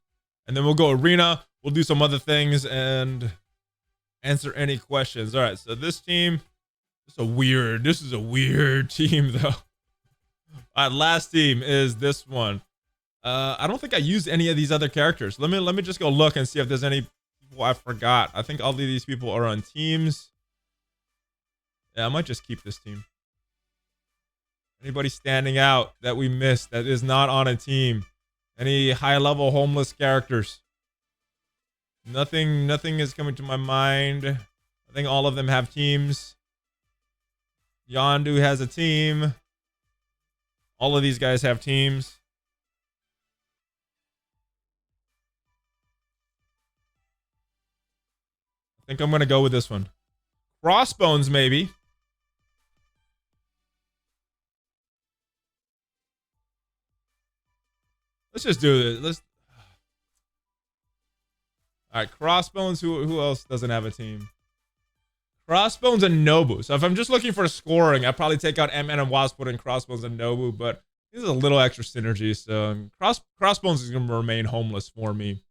And then we'll go arena. We'll do some other things and answer any questions. All right, so this team, this is a weird team though. All right, last team is this one. I don't think I used any of these other characters. Let me just go look and see if there's any people I forgot. I think all of these people are on teams. Yeah, I might just keep this team. Anybody standing out that we missed that is not on a team? Any high-level homeless characters? Nothing is coming to my mind. I think all of them have teams. Yondu has a team. All of these guys have teams. I think I'm going to go with this one. Crossbones, maybe. Let's just do this. All right, Crossbones. Who else doesn't have a team? Crossbones and Nobu. So if I'm just looking for scoring, I'd probably take out Ant-Man and Wasp, put in Crossbones and Nobu, but this is a little extra synergy. So Crossbones is going to remain homeless for me.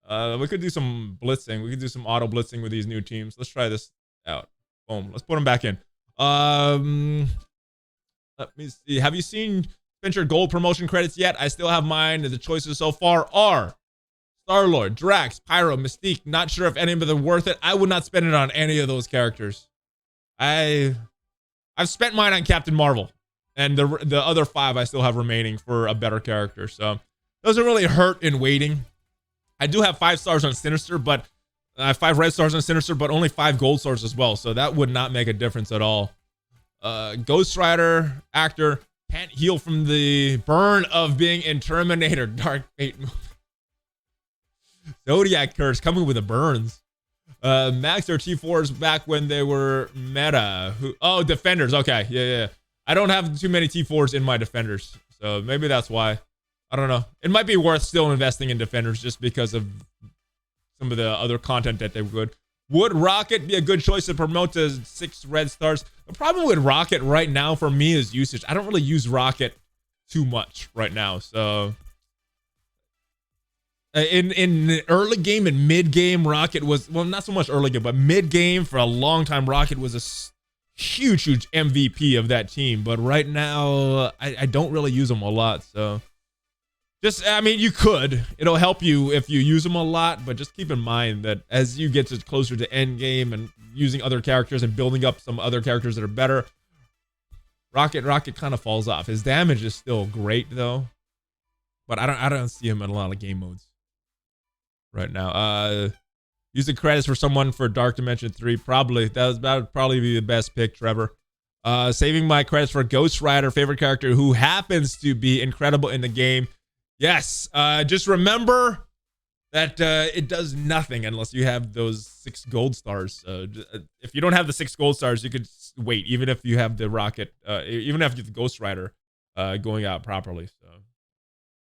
We could do some blitzing. We could do some auto blitzing with these new teams. Let's try this out. Boom. Let's put them back in. Let me see. Have you seen Fincher Gold promotion credits yet? I still have mine. The choices so far are Star-Lord, Drax, Pyro, Mystique. Not sure if any of them are worth it. I would not spend it on any of those characters. I've spent mine on Captain Marvel, and the other 5 I still have remaining for a better character. So doesn't really hurt in waiting. I do have 5 stars on Sinister, but I have 5 red stars on Sinister, but only 5 gold stars as well. So that would not make a difference at all. Ghost Rider actor can't heal from the burn of being in Terminator Dark Fate movie. Zodiac Curse coming with the burns. Max their T4s back when they were meta. Defenders. Okay, yeah. I don't have too many T4s in my Defenders, so maybe that's why. I don't know. It might be worth still investing in Defenders just because of some of the other content that they would. Would Rocket be a good choice to promote to 6 red stars? The problem with Rocket right now for me is usage. I don't really use Rocket too much right now. So in early game and mid game, Rocket was, well, not so much early game, but mid game for a long time, Rocket was a huge MVP of that team. But right now, I don't really use him a lot. So just, I mean, you could. It'll help you if you use them a lot, but just keep in mind that as you get to closer to end game and using other characters and building up some other characters that are better, Rocket kind of falls off. His damage is still great though, but I don't see him in a lot of game modes right now. Use the credits for someone for Dark Dimension 3. Probably that would probably be the best pick, Trevor. Saving my credits for Ghost Rider, favorite character who happens to be incredible in the game. Yes, just remember that it does nothing unless you have those 6 gold stars. If you don't have the 6 gold stars, you could wait, even if you have the Rocket, even if you have the Ghost Rider going out properly. So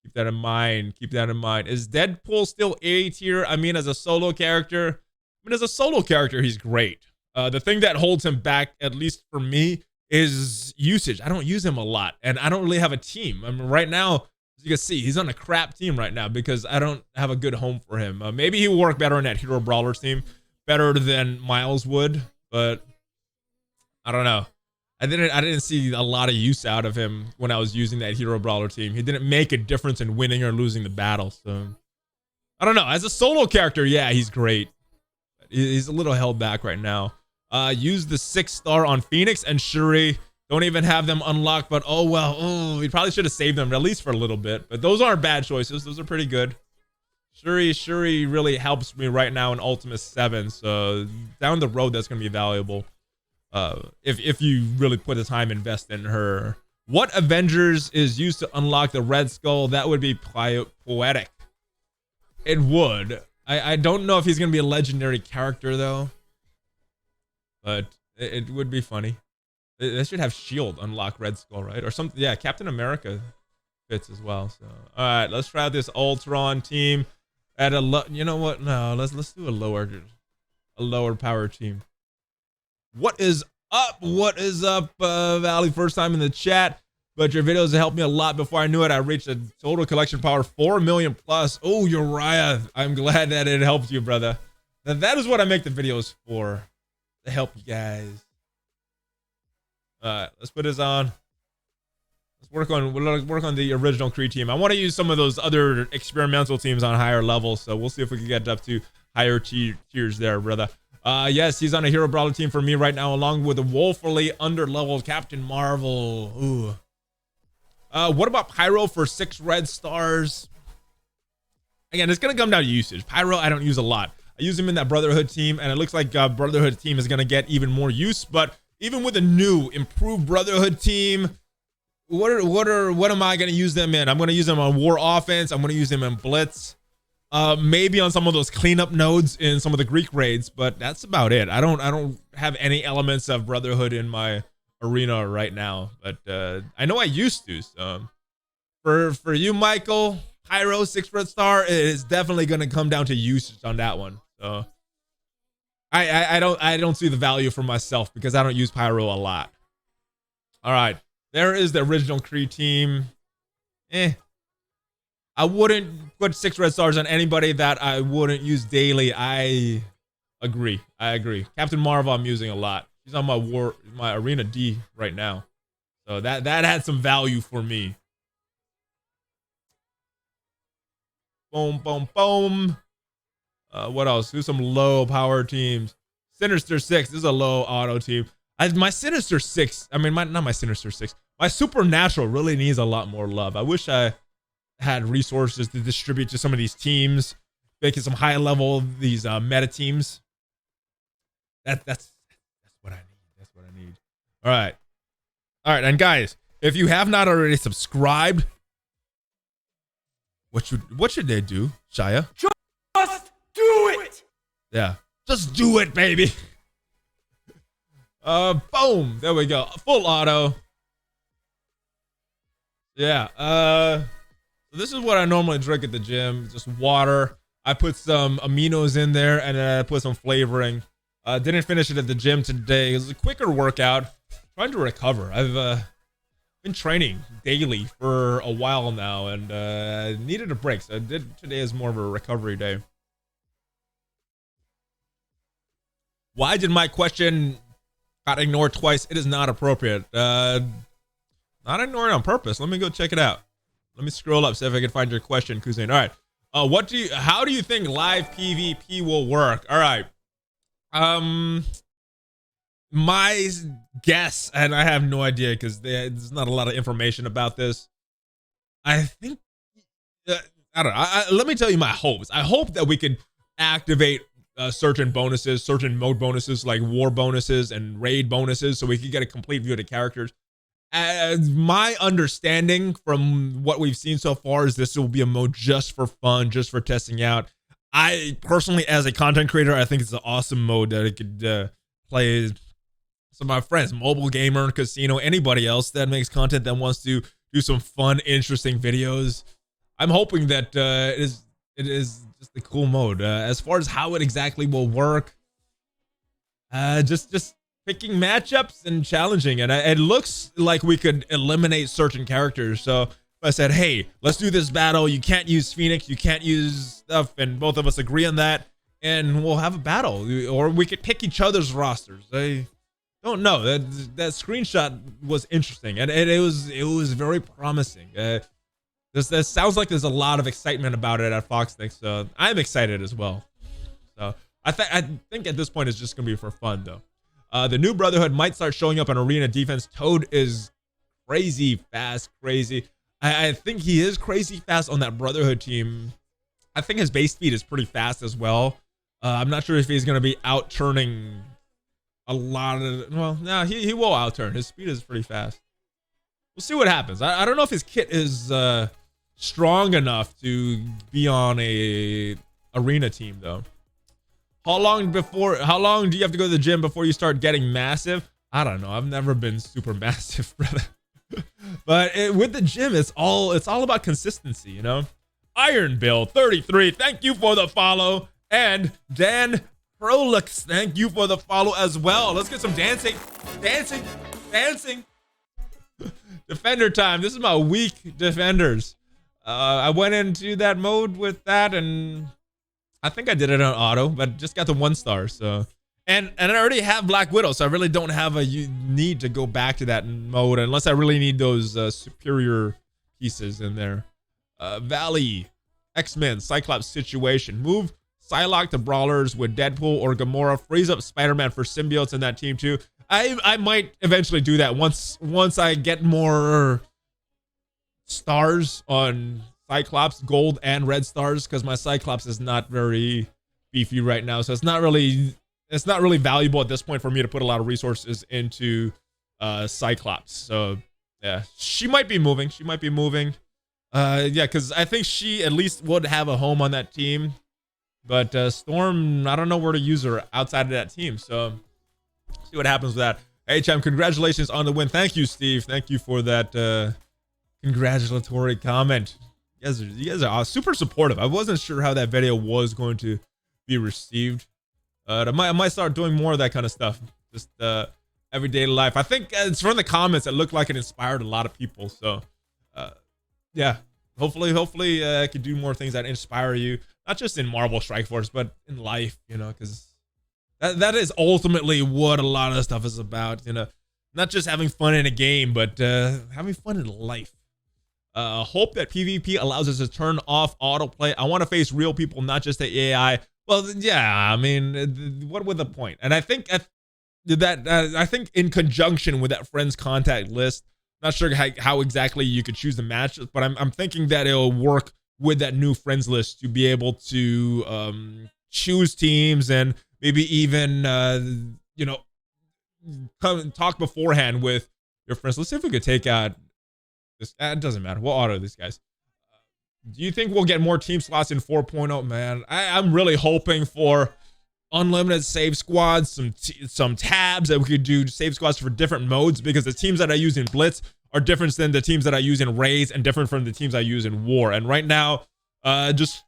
keep that in mind. Keep that in mind. Is Deadpool still A tier? I mean, as a solo character, he's great. The thing that holds him back, at least for me, is usage. I don't use him a lot, and I don't really have a team. I mean, right now, as you can see, he's on a crap team right now because I don't have a good home for him. Maybe he will work better in that Hero Brawlers team, better than Miles would, but I don't know. I didn't see a lot of use out of him when I was using that Hero Brawler team. He didn't make a difference in winning or losing the battle. So I don't know. As a solo character, yeah, he's great. He's a little held back right now. Use the 6-star on Phoenix and Shuri. Don't even have them unlocked, but oh well. Oh, we probably should have saved them at least for a little bit. But those aren't bad choices. Those are pretty good. Shuri really helps me right now in Ultimate 7. So down the road, that's gonna be valuable. If you really put the time invest in her. What Avengers is used to unlock the Red Skull? That would be poetic. It would. I don't know if he's gonna be a legendary character though, but it would be funny. They should have Shield unlock Red Skull, right? Or something. Yeah, Captain America fits as well. So, all right, let's try out this Ultron team at a you know what? No, let's do a lower power team. What is up? What is up, Valley? First time in the chat, but your videos have helped me a lot. Before I knew it, I reached a total collection power 4 million plus. Oh, Uriah, I'm glad that it helped you, brother. Now, that is what I make the videos for, to help you guys. All right, let's put this on. Let's work on the original Kree team. I want to use some of those other experimental teams on higher levels, so we'll see if we can get up to higher tiers there, brother. Yes, he's on a Hero Brawler team for me right now, along with a woefully underleveled Captain Marvel. Ooh. What about Pyro for 6 red stars? Again, it's gonna come down to usage. Pyro, I don't use a lot. I use him in that Brotherhood team, and it looks like Brotherhood team is gonna get even more use, but even with a new improved Brotherhood team, what am I gonna use them in? I'm gonna use them on War Offense. I'm gonna use them in Blitz. Maybe on some of those cleanup nodes in some of the Greek raids, but that's about it. I don't have any elements of Brotherhood in my arena right now, but I know I used to. So for you, Michael, Pyro 6 red star, it is definitely gonna come down to usage on that one. So I don't see the value for myself because I don't use Pyro a lot. All right, there is the original Kree team. I wouldn't put 6 red stars on anybody that I wouldn't use daily. I agree. Captain Marvel I'm using a lot. She's on my arena D right now, so that had some value for me. Boom, boom, boom. What else? Do some low power teams. Sinister 6. This is a low auto team. My Sinister 6. I mean, not my Sinister 6. My Supernatural really needs a lot more love. I wish I had resources to distribute to some of these teams, making some high level these meta teams. That's what I need. That's what I need. All right, and guys, if you have not already subscribed, what should they do, Shia? Just do it! Yeah, just do it, baby. Boom, there we go, full auto. Yeah, this is what I normally drink at the gym, just water. I put some aminos in there, and then I put some flavoring. Didn't finish it at the gym today. It was a quicker workout. Trying to recover. I've been training daily for a while now, and needed a break. So today is more of a recovery day. Why did my question got ignored twice? It is not appropriate. Not ignored on purpose. Let me go check it out. Let me scroll up, see if I can find your question, Kuzain. All right. How do you think live PvP will work? All right. My guess, and I have no idea because there's not a lot of information about this. I think, I don't know. Let me tell you my hopes. I hope that we can activate certain bonuses, certain mode bonuses like war bonuses and raid bonuses, so we can get a complete view of the characters. As my understanding from what we've seen so far is this will be a mode just for fun, just for testing out. I personally, as a content creator, I think it's an awesome mode that I could play. Some of my friends, mobile gamer, casino, anybody else that makes content that wants to do some fun, interesting videos. I'm hoping that it is just a cool mode. As far as how it exactly will work, just picking matchups and challenging, and it looks like we could eliminate certain characters. So if I said, hey, let's do this battle, you can't use Phoenix, you can't use stuff, and both of us agree on that, and we'll have a battle, or we could pick each other's rosters. I don't know. That screenshot was interesting, and it was very promising. This sounds like there's a lot of excitement about it at Foxnix, so I'm excited as well. So I think at this point it's just gonna be for fun though. The new Brotherhood might start showing up on arena defense. Toad is crazy fast, crazy. I think he is crazy fast on that Brotherhood team. I think his base speed is pretty fast as well. I'm not sure if he's gonna be out turning a lot of, well, no, he will out turn. His speed is pretty fast. We'll see what happens. I don't know if his kit is strong enough to be on a arena team though. How long do you have to go to the gym before you start getting massive? I don't know. I've never been super massive, brother. But with the gym, it's all about consistency, you know. Iron Bill 33, thank you for the follow, and Dan Prolix, thank you for the follow as well. Let's get some dancing. Defender time. This is my weak defenders. I went into that mode with that, and I think I did it on auto, but just got the 1 star. So, and I already have Black Widow, so I really don't have a need to go back to that mode unless I really need those superior pieces in there. Valley, X-Men, Cyclops situation. Move Psylocke to brawlers with Deadpool or Gamora. Freeze up Spider-Man for symbiotes in that team too. I might eventually do that once I get more stars on Cyclops, gold and red stars, because my Cyclops is not very beefy right now, so it's not really valuable at this point for me to put a lot of resources into Cyclops. So yeah, she might be moving. Yeah, because I think she at least would have a home on that team, but Storm, I don't know where to use her outside of that team, so see what happens with that. Hey Cham, congratulations on the win. Thank you, Steve. Thank you for that congratulatory comment. You guys are super supportive. I wasn't sure how that video was going to be received. I might start doing more of that kind of stuff. Just everyday life. I think it's from the comments. It looked like it inspired a lot of people. So yeah, hopefully I could do more things that inspire you, not just in Marvel Strike Force, but in life, you know, because that is ultimately what a lot of stuff is about, you know, not just having fun in a game, but having fun in life. Hope that PvP allows us to turn off autoplay. I want to face real people, not just the AI. Well, yeah, I mean, what would the point? And I think I think in conjunction with that friends contact list, not sure how exactly you could choose the matches, but I'm thinking that it'll work with that new friends list to be able to choose teams and maybe even you know, come talk beforehand with your friends. Let's see if we could take out this. It doesn't matter. We'll auto these guys. Do you think we'll get more team slots in 4.0? Man, I'm really hoping for unlimited save squads, some tabs that we could do save squads for different modes, because the teams that I use in Blitz are different than the teams that I use in Raids and different from the teams I use in War. And right now, just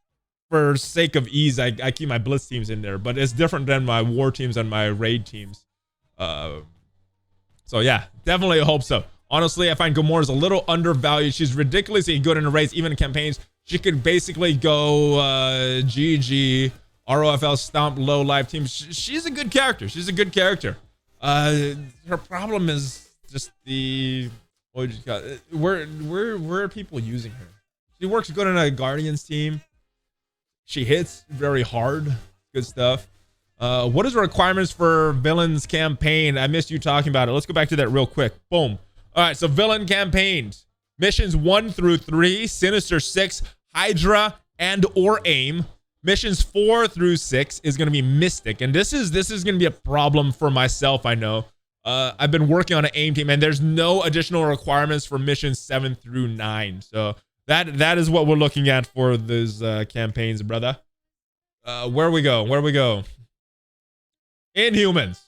for sake of ease, I keep my blitz teams in there, but it's different than my war teams and my raid teams. So yeah, definitely hope so. Honestly, I find Gamora's a little undervalued. She's ridiculously good in the raids, even in campaigns. She could basically go GG, ROFL, Stomp, low life teams. She's a good character. She's a good character. Her problem is just the, what would you call it? Where are people using her? She works good in a Guardians team. She hits very hard. Good stuff. What is the requirements for villains campaign? I missed you talking about it. Let's go back to that real quick. Boom. All right, so villain campaigns. Missions 1 through 3, Sinister 6, Hydra, and or AIM. Missions 4 through 6 is going to be Mystic, and this is going to be a problem for myself, I know. I've been working on an AIM team, and there's no additional requirements for missions 7 through 9. So that is what we're looking at for those campaigns, brother. Where we go? Inhumans.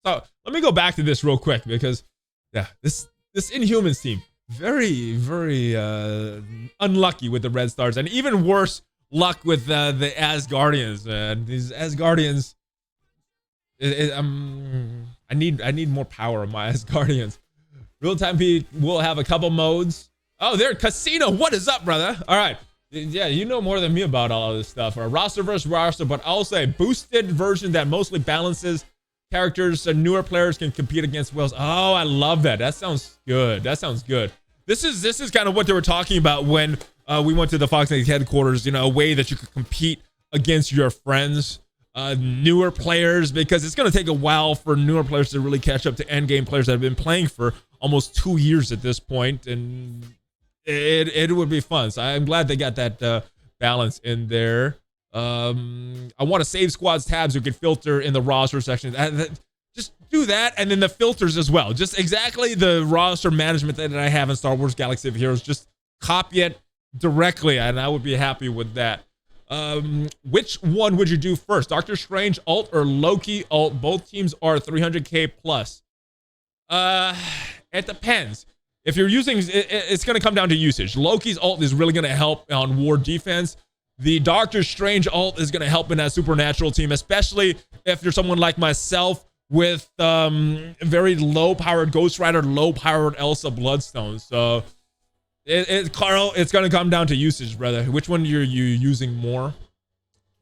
So let me go back to this real quick because, yeah, this Inhumans team, very, very unlucky with the Red Stars, and even worse luck with the Asgardians. These Asgardians, I need more power on my Asgardians. Real time P will have a couple modes. Oh, there, Casino. What is up, brother? All right. Yeah, you know more than me about all of this stuff. A roster versus roster, but also a boosted version that mostly balances characters so newer players can compete against whales. Oh, I love that. That sounds good. That sounds good. This is kind of what they were talking about when we went to the Fox League headquarters, you know, a way that you could compete against your friends, newer players, because it's going to take a while for newer players to really catch up to endgame players that have been playing for almost 2 years at this point, and it would be fun. So I'm glad they got that balance in there. I want to save squads tabs so you can filter in the roster section. Just do that, and then the filters as well. Just exactly the roster management that I have in Star Wars Galaxy of Heroes. Just copy it directly, and I would be happy with that. Which one would you do first? Doctor Strange ult or Loki ult? Both teams are 300k plus. It depends. If you're using, it's going to come down to usage. Loki's ult is really going to help on war defense. The Doctor Strange ult is going to help in that supernatural team, especially if you're someone like myself with very low-powered Ghost Rider, low-powered Elsa Bloodstone. So, Carl, it's going to come down to usage, brother. Which one you using more?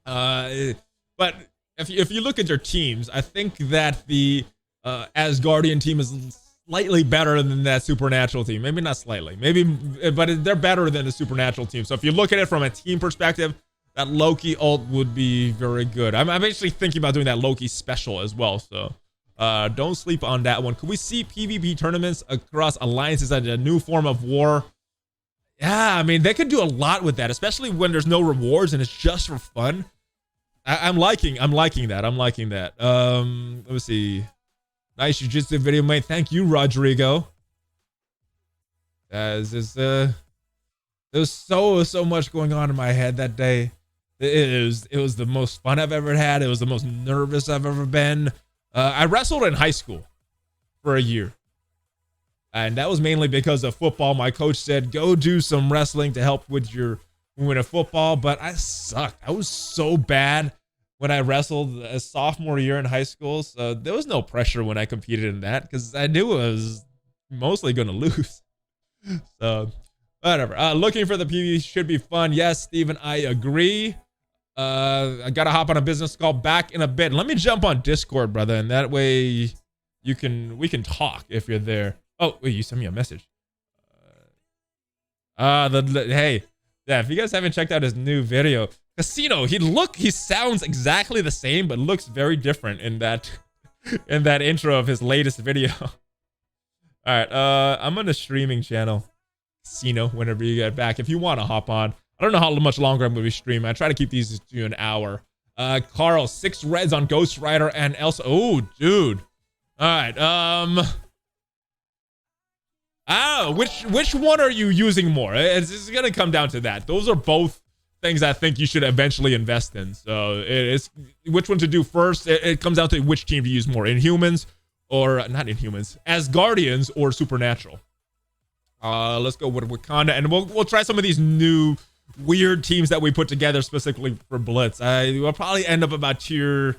But if you look at your teams, I think that the Asgardian team is slightly better than that supernatural team. Maybe not slightly, maybe, but they're better than the supernatural team. So if you look at it from a team perspective, that Loki ult would be very good. I'm actually thinking about doing that Loki special as well. So don't sleep on that one. Could we see PvP tournaments across alliances as a new form of war? Yeah, I mean, they could do a lot with that, especially when there's no rewards and it's just for fun. I'm liking that. Let me see. Nice jiu-jitsu video, mate. Thank you, Rodrigo. There's so much going on in my head that day. It was the most fun I've ever had. It was the most nervous I've ever been. I wrestled in high school for a year. And that was mainly because of football. My coach said, go do some wrestling to help with your win of football. But I sucked. I was so bad when I wrestled a sophomore year in high school. So there was no pressure when I competed in that because I knew I was mostly going to lose. So whatever. Looking for the PvP should be fun. Yes, Steven, I agree. I got to hop on a business call back in a bit. Let me jump on Discord, brother. And that way we can talk if you're there. Oh, wait, you sent me a message. Hey, yeah, if you guys haven't checked out his new video, Casino, he sounds exactly the same, but looks very different in that intro of his latest video. All right, I'm on the streaming channel, Casino, whenever you get back. If you want to hop on, I don't know how much longer I'm going to be streaming. I try to keep these to an hour. Carl, 6 reds on Ghost Rider and Elsa. Oh, dude. All right, which one are you using more? It's going to come down to that. Those are both things I think you should eventually invest in. So it's which one to do first. It comes down to which team to use more, Inhumans or not Inhumans, Asgardians or Supernatural. Let's go with Wakanda, and we'll try some of these new weird teams that we put together specifically for Blitz. I will probably end up about tier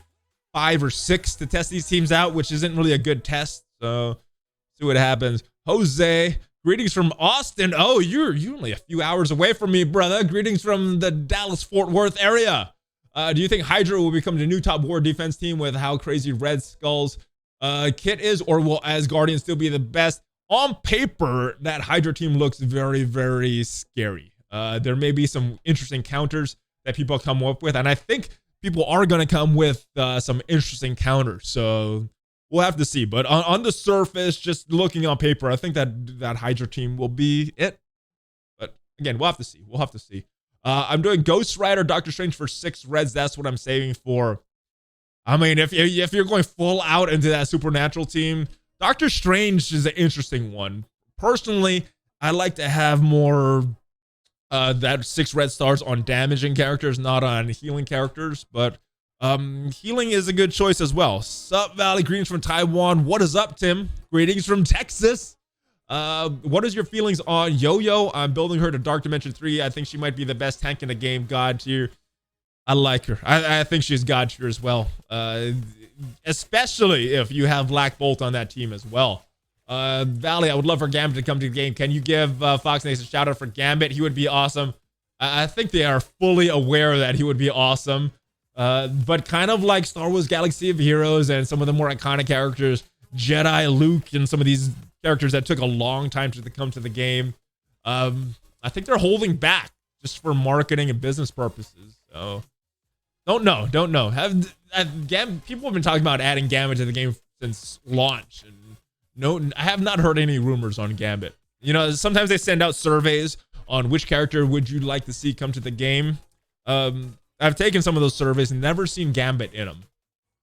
5 or 6 to test these teams out, which isn't really a good test. So see what happens. Jose, greetings from Austin. Oh, you're only a few hours away from me, brother. Greetings from the Dallas-Fort Worth area. Do you think Hydra will become the new top war defense team with how crazy Red Skull's kit is, or will Asgardian still be the best? On paper, that Hydra team looks very, very scary. There may be some interesting counters that people come up with, and I think people are going to come with some interesting counters. So we'll have to see. But on the surface, just looking on paper, I think that Hydra team will be it. But again, we'll have to see. We'll have to see. I'm doing Ghost Rider, Doctor Strange for 6 reds. That's what I'm saving for. I mean, if you're going full out into that Supernatural team, Doctor Strange is an interesting one. Personally, I like to have more that 6 red stars on damaging characters, not on healing characters. But healing is a good choice as well. Sup, Valley? Greetings from Taiwan. What is up, Tim? Greetings from Texas. What is your feelings on Yo-Yo? I'm building her to Dark Dimension 3. I think she might be the best tank in the game. God tier. I like her. I think she's God tier as well. Especially if you have Black Bolt on that team as well. Valley, I would love for Gambit to come to the game. Can you give Fox Nation a shout out for Gambit? He would be awesome. I think they are fully aware that he would be awesome. But kind of like Star Wars Galaxy of Heroes and some of the more iconic characters, Jedi, Luke, and some of these characters that took a long time to come to the game. I think they're holding back just for marketing and business purposes. So don't know. People have been talking about adding Gambit to the game since launch, and no, I have not heard any rumors on Gambit. You know, sometimes they send out surveys on which character would you like to see come to the game. I've taken some of those surveys and never seen Gambit in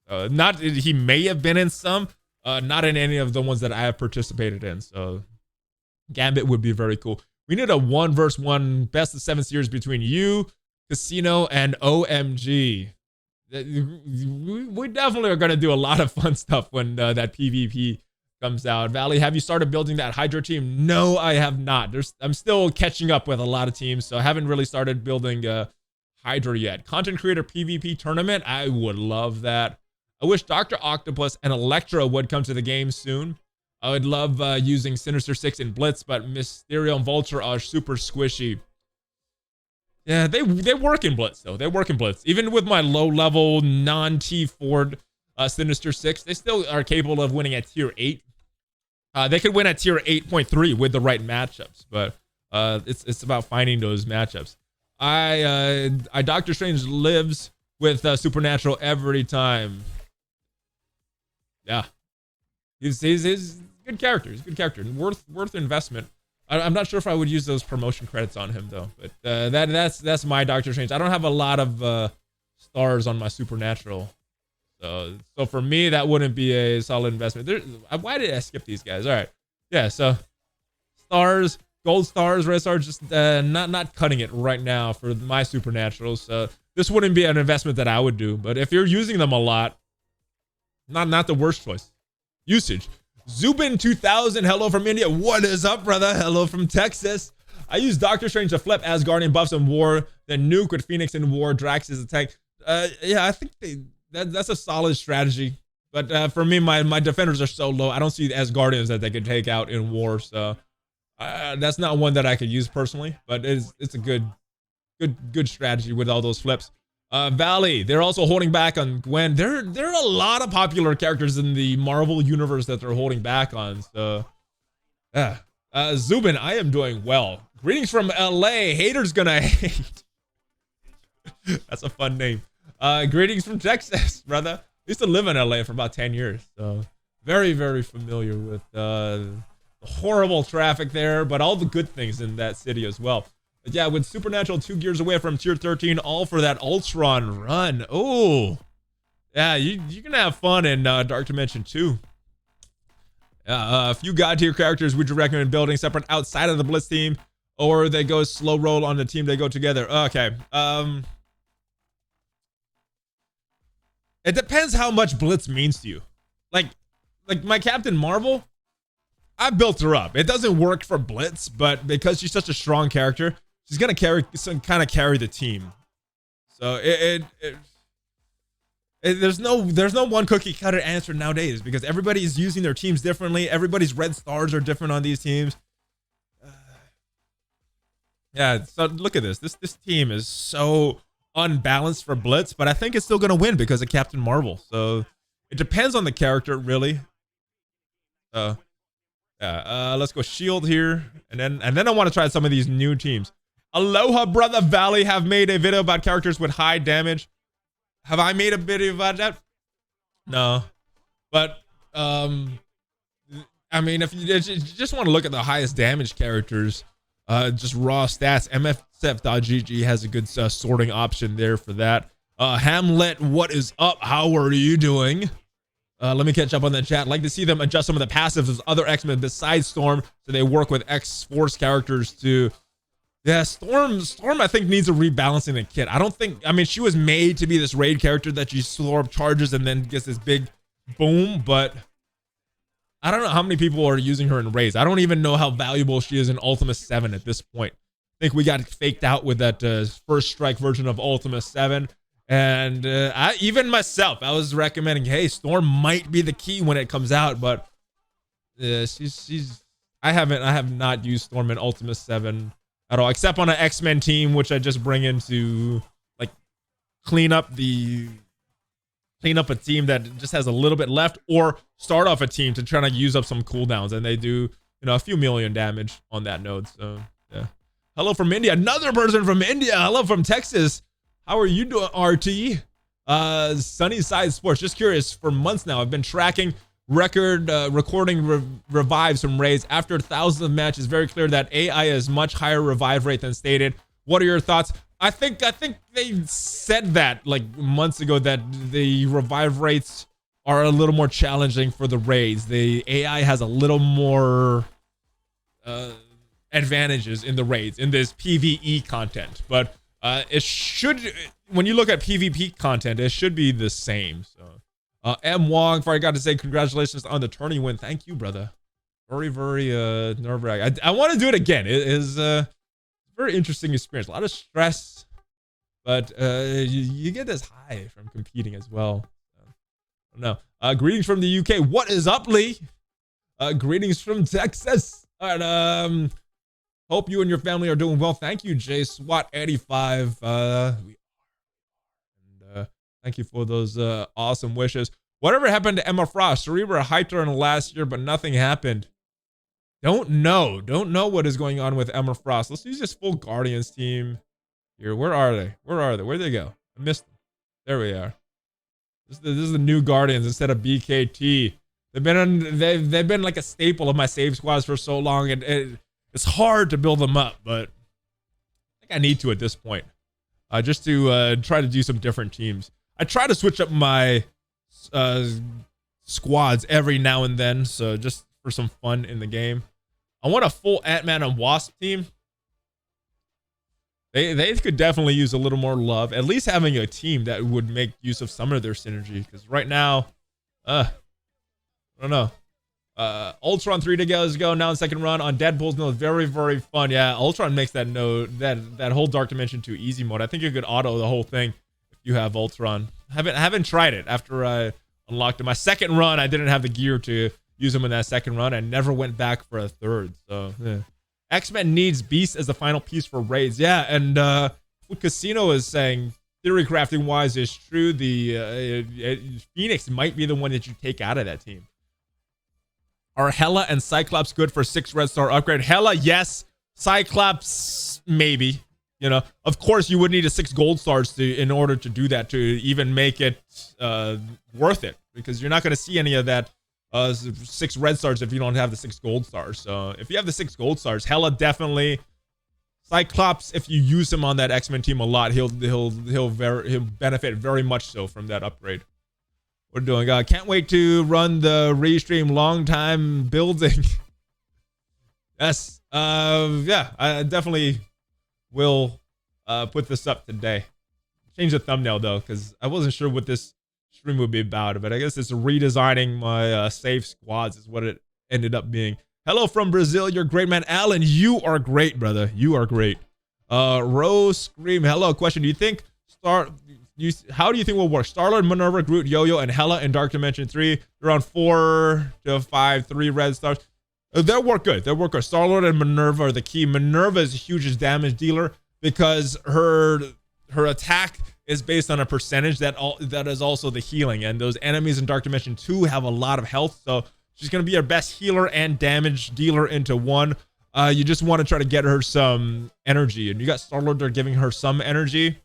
them. He may have been in some. Not in any of the ones that I have participated in. So Gambit would be very cool. We need a 1v1 best of 7 series between you, Casino, and OMG. We definitely are going to do a lot of fun stuff when that PvP comes out. Valley, have you started building that Hydra team? No, I have not. I'm still catching up with a lot of teams, so I haven't really started building Hydra yet. Content creator PvP tournament? I would love that. I wish Dr. Octopus and Elektra would come to the game soon. I would love using Sinister Six in Blitz, but Mysterio and Vulture are super squishy. Yeah, they work in Blitz, though. They work in Blitz. Even with my low-level, non-T4 Sinister Six, they still are capable of winning at Tier 8. They could win at Tier 8.3 with the right matchups, but it's about finding those matchups. Doctor Strange lives with Supernatural every time. Yeah, he's good character. He's a good character. Worth investment. I'm not sure if I would use those promotion credits on him though. But that's my Doctor Strange. I don't have a lot of stars on my Supernatural, so for me that wouldn't be a solid investment. Why did I skip these guys? All right, yeah. So stars, gold stars, red stars, just not cutting it right now for my Supernaturals. So this wouldn't be an investment that I would do. But if you're using them a lot, not the worst choice. Usage. Zubin 2000, hello from India. What is up, brother? Hello from Texas. I use Doctor Strange to flip Asgardian buffs in war, then nuke with Phoenix in war, Drax is a tank. Yeah, I think that's a solid strategy. But for me, my defenders are so low, I don't see Asgardians that they could take out in war. So that's not one that I could use personally, but it's a good strategy with all those flips. Valley, they're also holding back on Gwen. There are a lot of popular characters in the Marvel universe that they're holding back on. So, Zubin, I am doing well. Greetings from LA. Haters gonna hate. That's a fun name. Greetings from Texas, brother. I used to live in LA for about 10 years, so very, very familiar with the horrible traffic there, but all the good things in that city as well. But yeah, with Supernatural 2 gears away from tier 13, all for that Ultron run. Oh, yeah, you're gonna have fun in Dark Dimension 2. A few god tier characters would you recommend building separate outside of the Blitz team, or they go slow roll on the team they go together? Okay. It depends how much Blitz means to you. Like my Captain Marvel, I built her up. It doesn't work for Blitz, but because she's such a strong character, she's gonna kind of carry the team. So there's no one cookie cutter answer nowadays because everybody is using their teams differently. Everybody's red stars are different on these teams. Yeah, so look at this. This team is so unbalanced for Blitz, but I think it's still gonna win because of Captain Marvel. So it depends on the character, really. Yeah, let's go Shield here, and then I want to try some of these new teams. Aloha, brother. Valley have made a video about characters with high damage. Have I made a video about that? No, but I mean, if you just want to look at the highest damage characters, just raw stats, MFSF.GG has a good sorting option there for that. Hamlet, what is up? How are you doing? Let me catch up on the chat. Like to see them adjust some of the passives of other X-Men besides Storm, so they work with X-Force characters too. Yeah, Storm I think needs a rebalancing the kit. I mean, she was made to be this raid character that you slow up charges and then gets this big boom, but I don't know how many people are using her in raids. I don't even know how valuable she is in Ultima 7 at this point. I think we got faked out with that first strike version of Ultima 7. And even myself, I was recommending, hey, Storm might be the key when it comes out, but I have not used Storm in Ultima 7 at all, except on an X-Men team, which I just bring in to like clean up a team that just has a little bit left, or start off a team to try to use up some cooldowns, and they do, a few million damage on that node. So yeah. Hello from India, another person from India. Hello from Texas. How are you doing, RT? Sunnyside Sports. Just curious, for months now, I've been tracking recording revives from raids. After thousands of matches, very clear that AI is much higher revive rate than stated. What are your thoughts? I think they said that like months ago that the revive rates are a little more challenging for the raids. The AI has a little more advantages in the raids, in this PvE content, but it should, when you look at PvP content, it should be the same. So M Wong, I got to say congratulations on the tourney win. Thank you, brother. Very nerve-wracking. I want to do it again. It is a very interesting experience. A lot of stress, but you get this high from competing as well. No. Greetings from the UK. What is up, Lee? Greetings from Texas. All right, hope you and your family are doing well. Thank you, J SWAT 85. Thank you for those awesome wishes. Whatever happened to Emma Frost? Cerebra hyped her in the last year, but nothing happened. Don't know what is going on with Emma Frost. Let's use this full Guardians team here. Where are they? Where'd they go? I missed them. There we are. This is the new Guardians instead of BKT. They've been like a staple of my save squads for so long, and it's hard to build them up, but I think I need to at this point, just to try to do some different teams. I try to switch up my squads every now and then, so just for some fun in the game. I want a full Ant-Man and Wasp team. They could definitely use a little more love. At least having a team that would make use of some of their synergy, because right now, I don't know. Ultron 3 days ago, now in second run on Deadpool's node. Very, very fun. Yeah, Ultron makes that node, that whole Dark Dimension 2 easy mode. I think you could auto the whole thing if you have Ultron. I haven't tried it after I unlocked it. My second run, I didn't have the gear to use him in that second run. I never went back for a third. So yeah. X-Men needs Beast as the final piece for raids. Yeah, and what Casino is saying, theory crafting wise, is true. The Phoenix might be the one that you take out of that team. Are Hela and Cyclops good for 6 red star upgrade? Hela, yes. Cyclops, maybe. Of course, you would need a 6 gold stars in order to do that, to even make it worth it, because you're not going to see any of that 6 red stars if you don't have the 6 gold stars. So if you have the 6 gold stars, Hela definitely. Cyclops, if you use him on that X-Men team a lot, he'll benefit very much so from that upgrade. We're doing. Can't wait to run the restream. Long time building. Yes. Yeah. I definitely will put this up today. Change the thumbnail though, because I wasn't sure what this stream would be about, but I guess it's redesigning my save squads is what it ended up being. Hello from Brazil. You're great, man. Alan, you are great, brother. You are great. Rose Scream, hello. Question: do you think how do you think will work? Star-Lord, Minerva, Groot, Yo-Yo, and Hela in Dark Dimension 3. Around 4 to 5, 3 red stars. They'll work good. They'll work good. Star-Lord and Minerva are the key. Minerva is a huge damage dealer because her attack is based on a percentage that is also the healing. And those enemies in Dark Dimension 2 have a lot of health. So she's going to be our best healer and damage dealer into one. You just want to try to get her some energy. And you got Star-Lord there giving her some energy.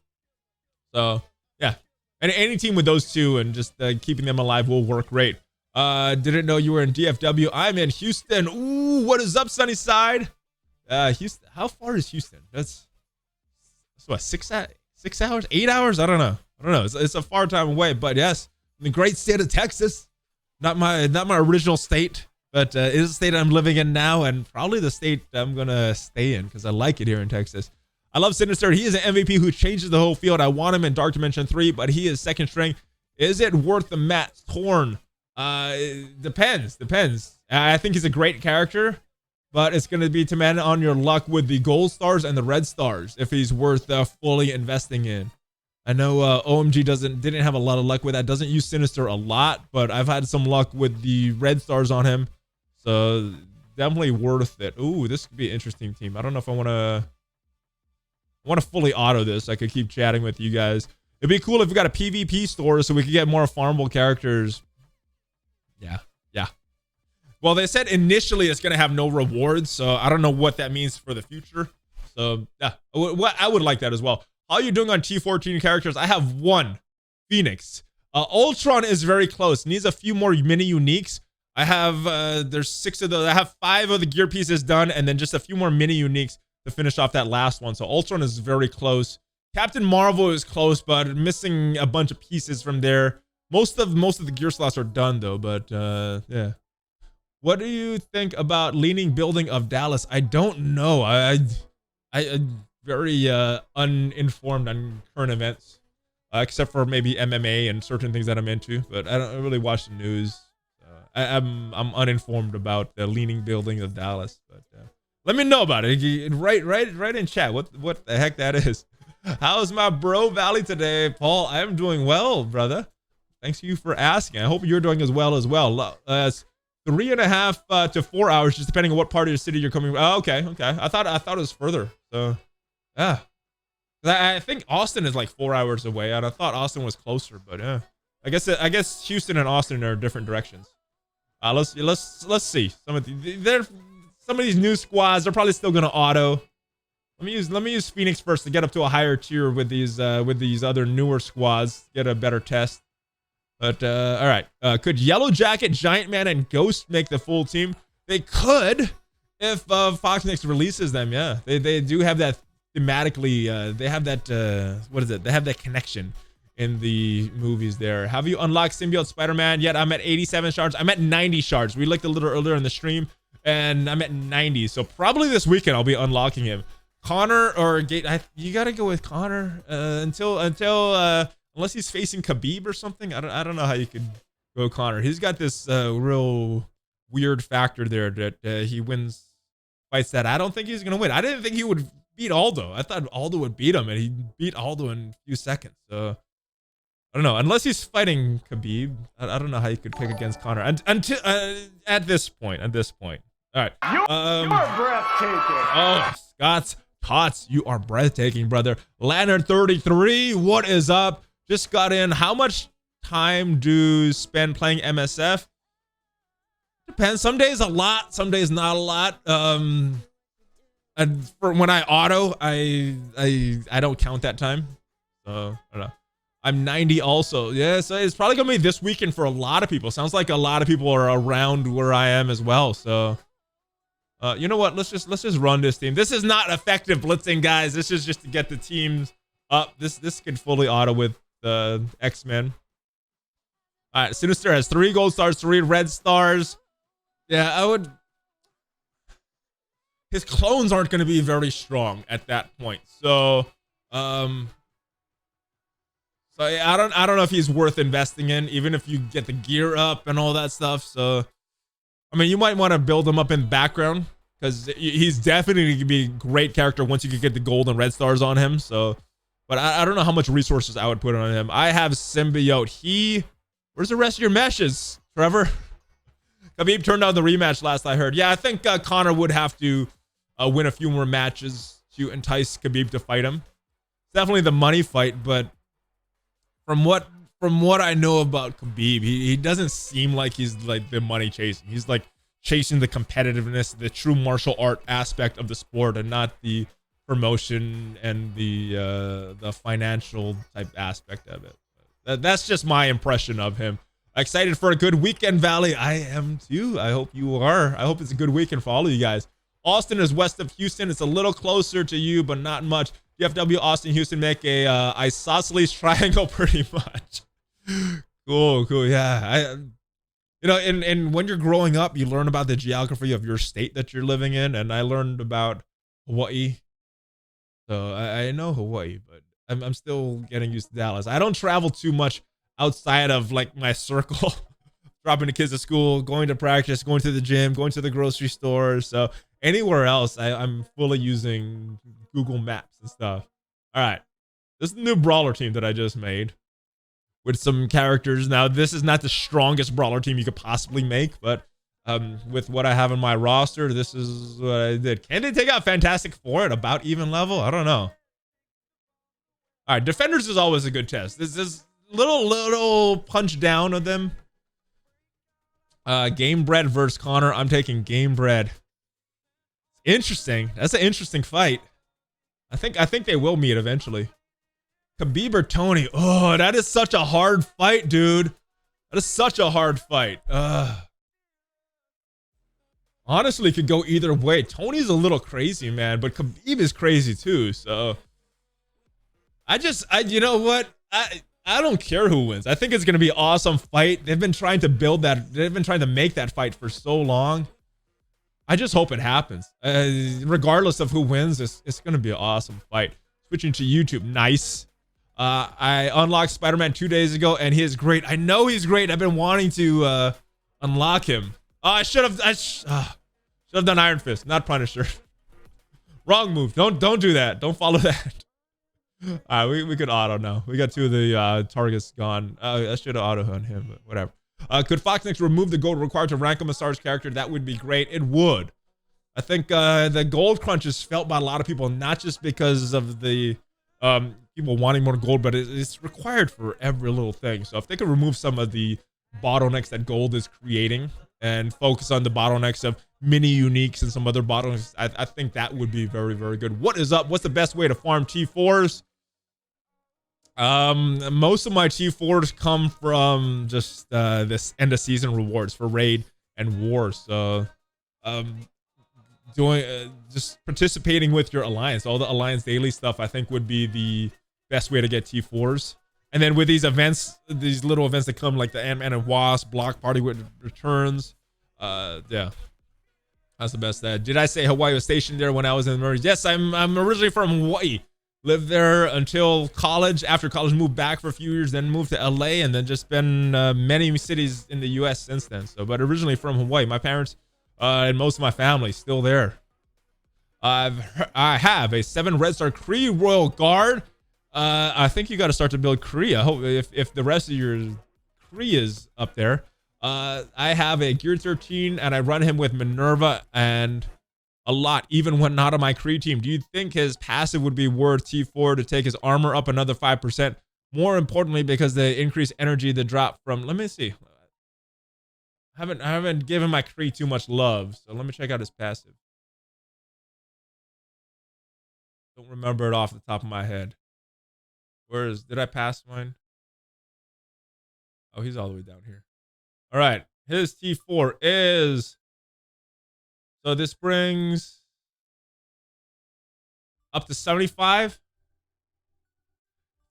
So, yeah. And any team with those two and just keeping them alive will work great. Didn't know you were in DFW. I'm in Houston. Ooh, what is up, Sunnyside? Houston. How far is Houston? That's what, 6 hours? 8 hours? I don't know. It's a far time away, but yes, in the great state of Texas. Not my original state, but it is the state I'm living in now, and probably the state I'm gonna stay in because I like it here in Texas. I love Sinister. He is an MVP who changes the whole field. I want him in Dark Dimension 3, but he is second string. Is it worth the Matt Torn? It depends. I think he's a great character, but it's going to be dependent on your luck with the gold stars and the red stars if he's worth fully investing in. I know OMG didn't have a lot of luck with that. Doesn't use Sinister a lot, but I've had some luck with the red stars on him, so definitely worth it. Ooh, this could be an interesting team. I don't know if I want to fully auto this. I could keep chatting with you guys. It'd be cool if we got a PvP store so we could get more farmable characters. Yeah. Well, they said initially it's going to have no rewards, so I don't know what that means for the future. So, yeah, I would like that as well. How are you doing on T14 characters? I have one, Phoenix. Ultron is very close. Needs a few more mini uniques. I have, there's 6 of those. I have 5 of the gear pieces done, and then just a few more mini uniques to finish off that last one. So Ultron is very close. Captain Marvel is close, but missing a bunch of pieces from there. Most of the gear slots are done though, but yeah. What do you think about leaning building of Dallas? I don't know. I very uninformed on current events, except for maybe MMA and certain things that I'm into, but I don't really watch the news. I'm uninformed about the leaning building of Dallas, but let me know about it. Right in chat what the heck that is. How's my bro Valley today, Paul? I am doing well, brother. Thanks to you for asking. I hope you're doing as well. It's 3.5 to 4 hours, just depending on what part of the city you're coming from. Oh, okay. I thought it was further. So, yeah. I think Austin is like 4 hours away, and I thought Austin was closer, but yeah. I guess Houston and Austin are different directions. Let's see. Some of these new squads, they're probably still gonna auto. Let me use Phoenix first to get up to a higher tier with these other newer squads, get a better test. But all right, could Yellow Jacket, Giant Man, and Ghost make the full team? They could if Fox Next releases them. Yeah, they do have that thematically. They have that what is it? They have that connection in the movies there. Have you unlocked Symbiote Spider-Man yet? I'm at 87 shards. I'm at 90 shards. We looked a little earlier in the stream, and I'm at 90. So probably this weekend I'll be unlocking him. Connor or Gate? You gotta go with Connor until unless he's facing Khabib or something. I don't know how you could go Connor. He's got this real weird factor there that he wins fights that I don't think he's gonna win. I didn't think he would beat Aldo. I thought Aldo would beat him, and he beat Aldo in a few seconds. So I don't know. Unless he's fighting Khabib, I don't know how you could pick against Connor until at this point. All right. You're breathtaking. Oh, Scott's Tots, you are breathtaking, brother. Lantern33, what is up? Just got in. How much time do you spend playing MSF? Depends. Some days a lot, some days not a lot. And for when I auto, I don't count that time. So I don't know. I'm 90 also. Yeah, so it's probably gonna be this weekend for a lot of people. Sounds like a lot of people are around where I am as well. So you know what? Let's just run this team. This is not effective blitzing, guys. This is just to get the teams up. This could fully auto with the X-Men. All right, Sinister has 3 gold stars, 3 red stars. Yeah, I would. His clones aren't going to be very strong at that point. So, so yeah, I don't know if he's worth investing in, even if you get the gear up and all that stuff. So, I mean, you might want to build him up in the background because he's definitely going to be a great character once you can get the gold and red stars on him. So, but I don't know how much resources I would put on him. I have Symbiote. Where's the rest of your meshes, Trevor? Khabib turned down the rematch last I heard. Yeah, I think Connor would have to win a few more matches to entice Khabib to fight him. Definitely the money fight, but from what I know about Khabib, he doesn't seem like he's like the money chasing. He's like chasing the competitiveness, the true martial art aspect of the sport, and not the promotion and the financial type aspect of it. That's just my impression of him. Excited for a good weekend, Valley. I am too. I hope you are. I hope it's a good weekend for all of you guys. Austin is west of Houston. It's a little closer to you, but not much. DFW, Austin, Houston make a isosceles triangle pretty much. Cool. Yeah. And when you're growing up, you learn about the geography of your state that you're living in. And I learned about Hawaii. So I know Hawaii, but I'm still getting used to Dallas. I don't travel too much outside of like my circle, dropping the kids to school, going to practice, going to the gym, going to the grocery store. So anywhere else, I'm fully using Google Maps and stuff. All right. This is the new brawler team that I just made with some characters. Now, this is not the strongest brawler team you could possibly make, but with what I have in my roster, this is what I did. Can they take out Fantastic Four at about even level? I don't know. All right. Defenders is always a good test. This is little punch down of them. Game Bread versus Connor. I'm taking Game Bread. Interesting. That's an interesting fight. I think they will meet eventually. Khabib or Tony. Oh, that is such a hard fight, dude. That is such a hard fight. Honestly, could go either way. Tony's a little crazy, man, but Khabib is crazy too. So you know what? I don't care who wins. I think it's going to be an awesome fight. They've been trying to build that. They've been trying to make that fight for so long. I just hope it happens. Regardless of who wins, it's going to be an awesome fight. Switching to YouTube. Nice. I unlocked Spider-Man 2 days ago, and he is great. I know he's great. I've been wanting to unlock him. I should have done Iron Fist, not Punisher. Wrong move. Don't do that. Don't follow that. All right, we could auto now. We got 2 of the targets gone. I should have auto on him, but whatever. Could Fox next remove the gold required to rank a Massage character? That would be great. It would. I think the gold crunch is felt by a lot of people, not just because of the people wanting more gold, but it's required for every little thing. So if they could remove some of the bottlenecks that gold is creating and focus on the bottlenecks of mini uniques and some other bottlenecks, I think that would be very, very good. What is up? What's the best way to farm T4s? Most of my T4s come from just this end of season rewards for raid and war. So doing just participating with your alliance, all the alliance daily stuff, I think would be the best way to get T4s. And then with these events, these little events that come like the Ant-Man and Wasp block party with returns, yeah, that's the best. Did I say Hawaii was stationed there when I was in the Marines? Yes, I'm originally from Hawaii. Lived there until college. After college, moved back for a few years, then moved to LA, and then just been many cities in the US since then. So, but originally from Hawaii. My parents and most of my family still there. I have a 7 Red Star Kree Royal Guard. I think you got to start to build Kree. I hope if the rest of your Kree is up there. I have a Gear 13, and I run him with Minerva and a lot, even when not on my Kree team. Do you think his passive would be worth T4 to take his armor up another 5%? More importantly, because the increased energy that drop from, let me see. I haven't given my Kree too much love, so let me check out his passive. Don't remember it off the top of my head. Did I pass mine? Oh, he's all the way down here. All right, his T4 is, so this brings up to 75.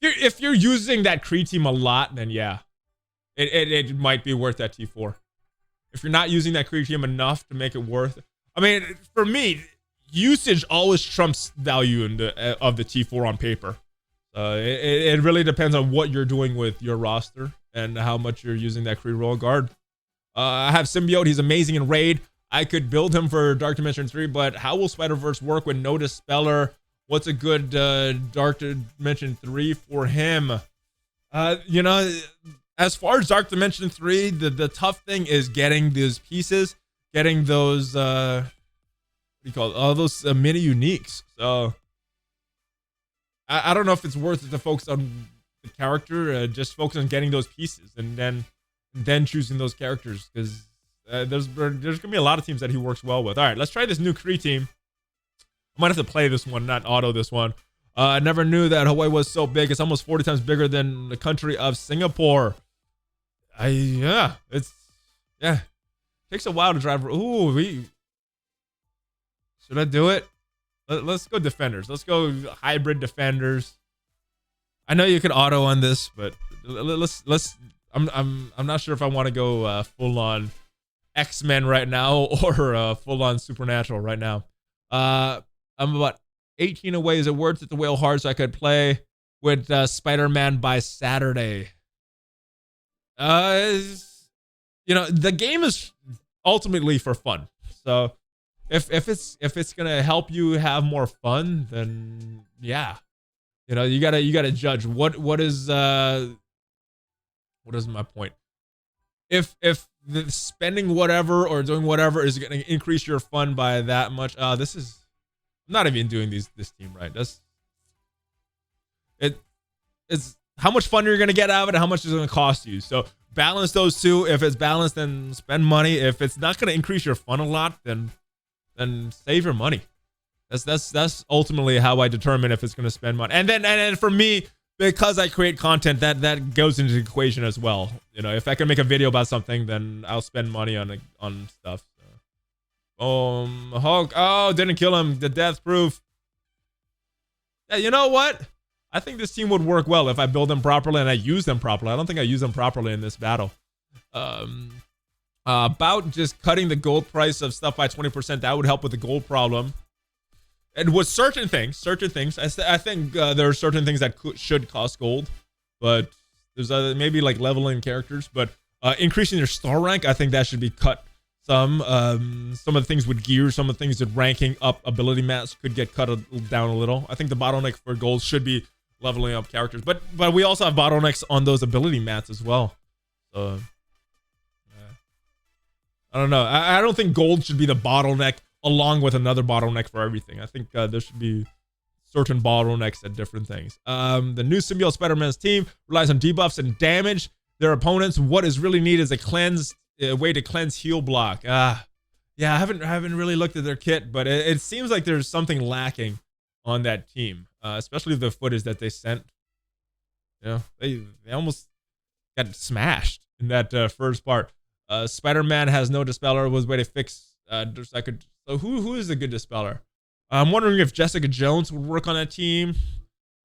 If you're using that Kree team a lot, then yeah, it might be worth that T4. If you're not using that Kree team enough to make it worth it. I mean, for me, usage always trumps value of the T4 on paper. It really depends on what you're doing with your roster and how much you're using that Kree Royal Guard. I have Symbiote. He's amazing in raid. I could build him for Dark Dimension 3, but how will Spider-Verse work with no Dispeller? What's a good Dark Dimension 3 for him? You know, as far as Dark Dimension 3, the tough thing is getting those pieces, getting those, what do you call it? All those mini uniques. So I don't know if it's worth it to focus on the character, just focus on getting those pieces and then choosing those characters, because there's gonna be a lot of teams that he works well with. All right, let's try this new Kree team. I might have to play this one, not auto this one. I never knew that Hawaii was so big. It's almost 40 times bigger than the country of Singapore. Yeah, takes a while to drive. Ooh, should I do it? Let's go defenders. Let's go hybrid defenders. I know you can auto on this, but let's. I'm not sure if I want to go full on X-Men right now or full on Supernatural right now. I'm about 18 away. Is it worth it to whale hard so I could play with Spider-Man by Saturday? You know, the game is ultimately for fun. So if it's gonna help you have more fun, then yeah. You know, you gotta judge what is my point. If the spending whatever or doing whatever is gonna increase your fun by that much, this is. I'm not even doing this team right. It's how much fun you're gonna get out of it and how much it's gonna cost you. So balance those two. If it's balanced, then spend money. If it's not gonna increase your fun a lot, then save your money. That's ultimately how I determine if it's gonna spend money. And then for me, because I create content, that goes into the equation as well. You know, if I can make a video about something, then I'll spend money on stuff. Hulk. Oh, didn't kill him. The death proof. Yeah, you know what? I think this team would work well if I build them properly and I use them properly. I don't think I use them properly in this battle. About just cutting the gold price of stuff by 20%, that would help with the gold problem. And with certain things, I think there are certain things that should cost gold, but there's maybe like leveling characters, but increasing your star rank, I think that should be cut. Some of the things with gear, some of the things with ranking up ability mats could get cut down a little. I think the bottleneck for gold should be leveling up characters, but we also have bottlenecks on those ability mats as well. So I don't know. I don't think gold should be the bottleneck along with another bottleneck for everything. I think there should be certain bottlenecks at different things. The new symbiote Spider-Man's team relies on debuffs and damage their opponents. What is really needed is a way to cleanse heal block. Yeah, I haven't really looked at their kit, but it seems like there's something lacking on that team, especially the footage that they sent. You know, they almost got smashed in that first part. Spider-Man has no dispeller. Was a way to fix. So who is a good dispeller? I'm wondering if Jessica Jones would work on that team.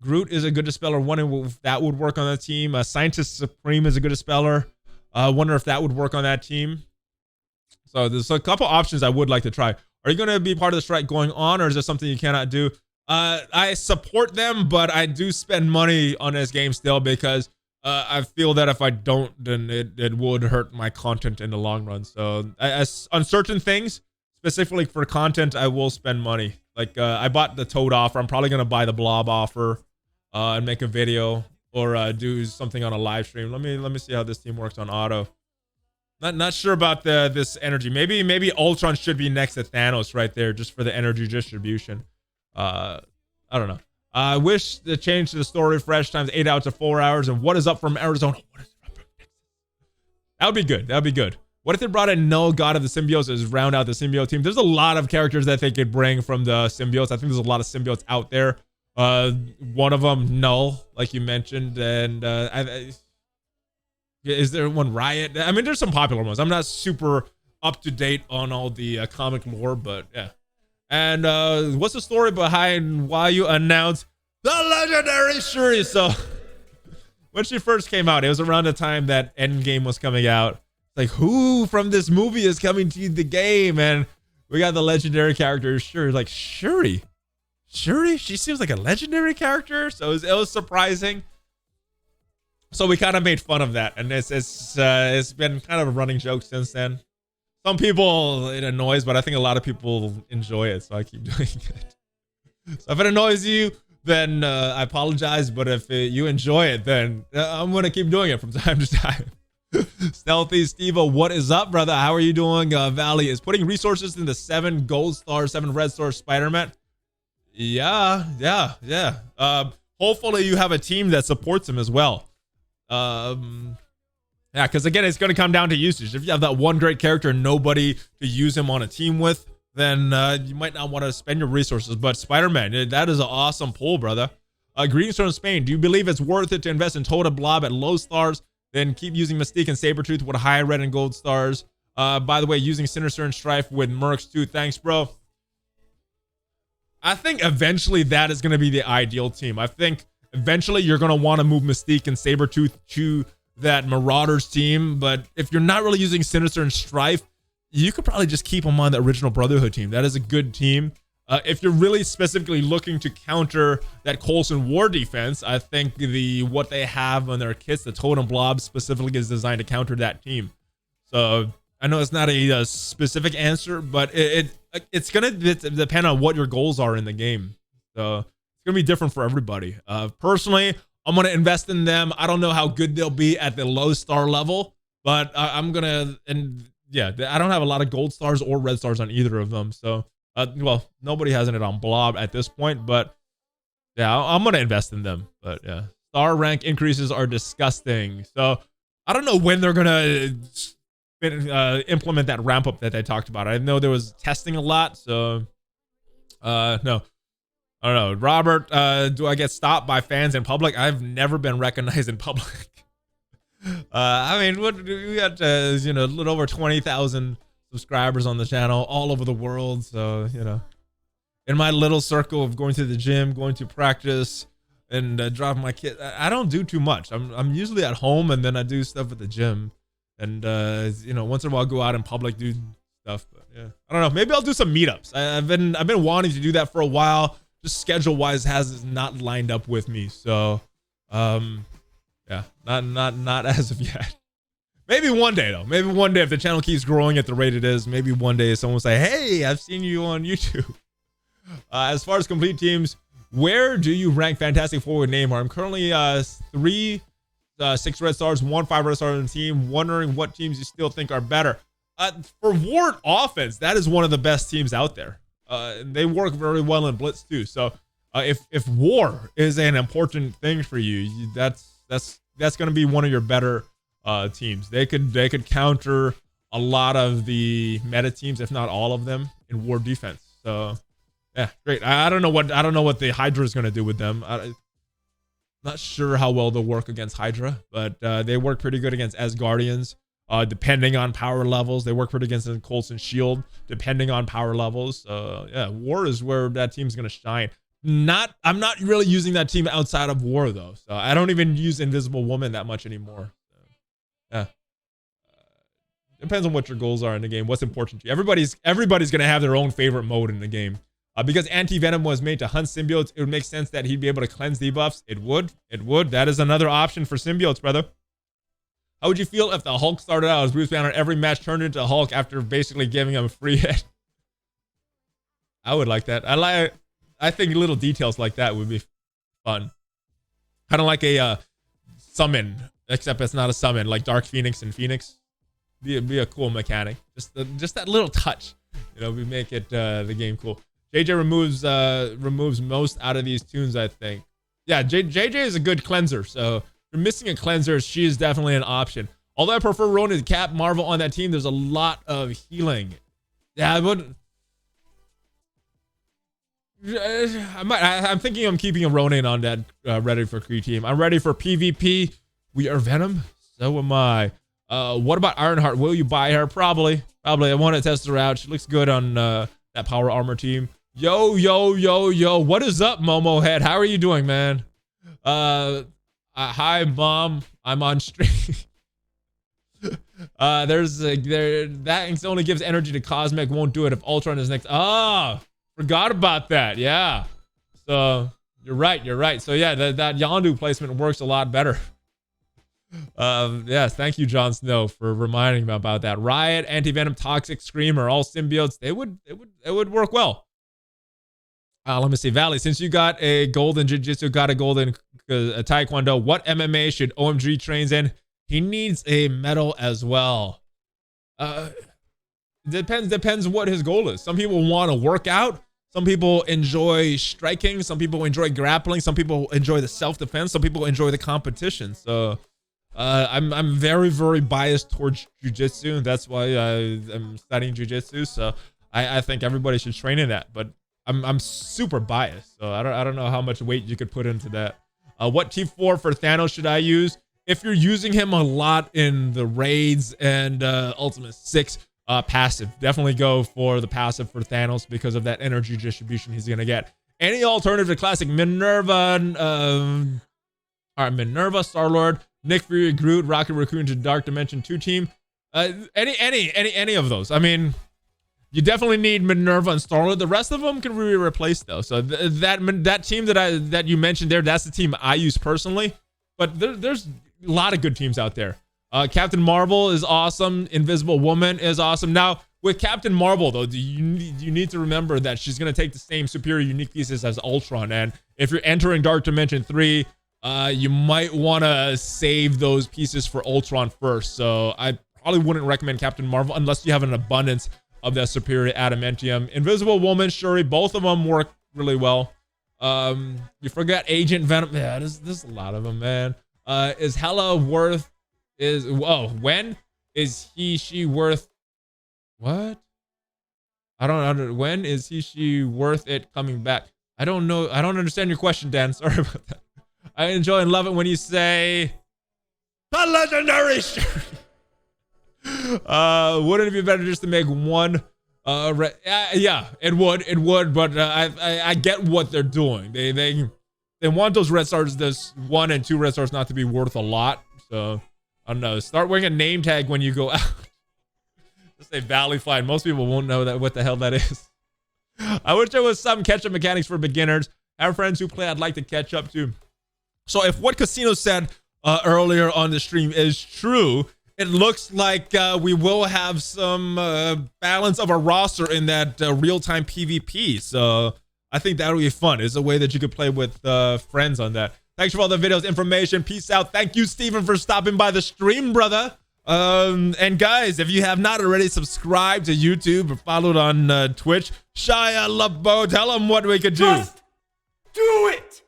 Groot is a good dispeller. Wondering if that would work on that team. Scientist Supreme is a good dispeller. I wonder if that would work on that team. So there's a couple options I would like to try. Are you going to be part of the strike going on, or is there something you cannot do? I support them, but I do spend money on this game still because I feel that if I don't, then it would hurt my content in the long run. So on certain things, specifically for content, I will spend money. Like I bought the Toad offer. I'm probably going to buy the Blob offer and make a video. Or do something on a live stream. Let me see how this team works on auto. Not sure about this energy. Maybe Ultron should be next to Thanos right there, just for the energy distribution. I don't know. I wish the change to the story refresh times 8 hours to 4 hours. And what is up from Arizona? What is up from Texas? That would be good. That would be good. What if they brought in Null, God of the Symbiotes, to round out the symbiote team? There's a lot of characters that they could bring from the symbiotes. I think there's a lot of symbiotes out there. One of them, Null, like you mentioned, and is there one Riot? I mean, there's some popular ones. I'm not super up to date on all the comic lore, but yeah. And what's the story behind why you announced the legendary Shuri? So when she first came out, it was around the time that Endgame was coming out. Like, who from this movie is coming to the game? And we got the legendary character Shuri. Like, Shuri? She seems like a legendary character, so it was surprising. So we kind of made fun of that, and it's been kind of a running joke since then. some people it annoys, but I think a lot of people enjoy it, so I keep doing it. So if it annoys you, then I apologize, but if you enjoy it, then I'm gonna keep doing it from time to time. Stealthy Stevo, what is up, brother? How are you doing? Valley is putting resources into 7 gold stars, 7 red stars, Spider-Man. Yeah. Hopefully you have a team that supports him as well. Yeah, because again, it's going to come down to usage. If you have that one great character and nobody to use him on a team with, then you might not want to spend your resources. But Spider-Man, that is an awesome pull, brother. Greetings from Spain. Do you believe it's worth it to invest in Totem Blob at low stars, then keep using Mystique and Sabretooth with high red and gold stars? By the way, using Sinister and Strife with Mercs too. Thanks, bro. I think eventually that is going to be the ideal team. I think eventually you're going to want to move Mystique and Sabretooth to that Marauders team. But if you're not really using Sinister and Strife, you could probably just keep them on the original Brotherhood team. That is a good team. If you're really specifically looking to counter that Coulson War defense, I think what they have on their kits, the Totem Blob specifically, is designed to counter that team. So I know it's not a specific answer, but it's gonna depend on what your goals are in the game. So it's gonna be different for everybody. Personally, I'm gonna invest in them. I don't know how good they'll be at the low star level, but I'm gonna, and yeah, I don't have a lot of gold stars or red stars on either of them. So well, nobody has it on Blob at this point, but yeah, I'm gonna invest in them. But yeah, star rank increases are disgusting. So I don't know when they're gonna implement that ramp up that they talked about. I know there was testing a lot, so no, I don't know. Robert, do I get stopped by fans in public? I've never been recognized in public. I mean, we got a little over 20,000 subscribers on the channel all over the world, so in my little circle of going to the gym, going to practice, and dropping my kid, I don't do too much. I'm usually at home, and then I do stuff at the gym. And once in a while go out in public, do stuff. But yeah, I don't know. Maybe I'll do some meetups. I've been wanting to do that for a while. Just schedule wise has not lined up with me. So yeah, not as of yet. Maybe one day though. Maybe one day if the channel keeps growing at the rate it is. Maybe one day someone will say, "Hey, I've seen you on YouTube." As far as complete teams, where do you rank Fantastic Four with Neymar? I'm currently 6 red stars, 1 5 red stars on the team. Wondering what teams you still think are better. For Ward offense, that is one of the best teams out there. They work very well in Blitz too. So if War is an important thing for you, that's going to be one of your better teams. They could counter a lot of the meta teams, if not all of them, in War defense. So yeah, great. I don't know what the Hydra is going to do with them. Not sure how well they'll work against Hydra, but they work pretty good against Asgardians, depending on power levels. They work pretty against the Coulson Shield, depending on power levels. Yeah, War is where that team's gonna shine. I'm not really using that team outside of War though, so I don't even use Invisible Woman that much anymore. So, yeah, depends on what your goals are in the game. What's important to you? Everybody's gonna have their own favorite mode in the game. Because Anti-Venom was made to hunt symbiotes, it would make sense that he'd be able to cleanse debuffs. It would. That is another option for symbiotes, brother. How would you feel if the Hulk started out as Bruce Banner, every match turned into Hulk after basically giving him a free hit? I would like that. I think little details like that would be fun. Kind of like a summon, except it's not a summon, like Dark Phoenix and Phoenix. Be a cool mechanic. Just that little touch, we make it the game cool. JJ removes most out of these tunes, I think. Yeah, JJ is a good cleanser. So if you're missing a cleanser, she is definitely an option. Although I prefer Ronan to Cap Marvel on that team, there's a lot of healing. Yeah, I would. I'm thinking I'm keeping a Ronan on that ready for Kree team. I'm ready for PvP. We are Venom. So am I. What about Ironheart? Will you buy her? Probably. I want to test her out. She looks good on that power armor team. Yo. What is up, Momo Head? How are you doing, man? Hi, Mom. I'm on stream. That only gives energy to Cosmic. Won't do it if Ultron is next. Forgot about that. Yeah. So you're right. So yeah, that Yondu placement works a lot better. Yes, thank you, Jon Snow, for reminding me about that. Riot, Anti-Venom, Toxic, Scream are all symbiotes. It would work well. Let me see. Valley, since you got a gold in Jiu-Jitsu, got a gold in Taekwondo, what MMA should OMG trains in? He needs a medal as well. Depends what his goal is. Some people want to work out. Some people enjoy striking. Some people enjoy grappling. Some people enjoy the self-defense. Some people enjoy the competition. So I'm very, very biased towards jiu-jitsu. That's why I'm studying jiu-jitsu. So I think everybody should train in that. But I'm super biased. So I don't know how much weight you could put into that. What T4 for Thanos should I use? If you're using him a lot in the raids and Ultimate 6, passive. Definitely go for the passive for Thanos because of that energy distribution he's going to get. Any alternative to classic Minerva? All right, Minerva, Star-Lord, Nick Fury, Groot, Rocket Raccoon to Dark Dimension 2 team. Any of those. I mean, you definitely need Minerva and Star-Lord. The rest of them can be replaced though. So that team that you mentioned there, that's the team I use personally. But there's a lot of good teams out there. Captain Marvel is awesome. Invisible Woman is awesome. Now, with Captain Marvel, though, you need to remember that she's going to take the same superior unique pieces as Ultron. And if you're entering Dark Dimension 3, you might want to save those pieces for Ultron first. So I probably wouldn't recommend Captain Marvel unless you have an abundance of that superior adamantium. Invisible Woman, Shuri, both of them work really well. You forgot Agent Venom. Yeah, there's a lot of them, man. Is Hela worth... when is she worth what? I don't know. When is she worth it coming back? I don't know. I don't understand your question, Dan. Sorry about that. I enjoy and love it when you say the legendary. Wouldn't it be better just to make one? Yeah, it would. But I get what they're doing. They want those red stars, this 1 and 2 red stars, not to be worth a lot. So. I don't know. Start wearing a name tag when you go out. Just say ValleyFlyin. Most people won't know that what the hell that is. I wish there was some catch-up mechanics for beginners. I have friends who play I'd like to catch up to. So if what Casino said earlier on the stream is true, it looks like we will have some balance of a roster in that real-time PvP. So I think that'll be fun. It's a way that you could play with friends on that. Thanks for all the videos, information. Peace out. Thank you, Steven, for stopping by the stream, brother. And guys, if you have not already subscribed to YouTube or followed on Twitch, Shia LaBeouf, tell them what we could do. Just do it!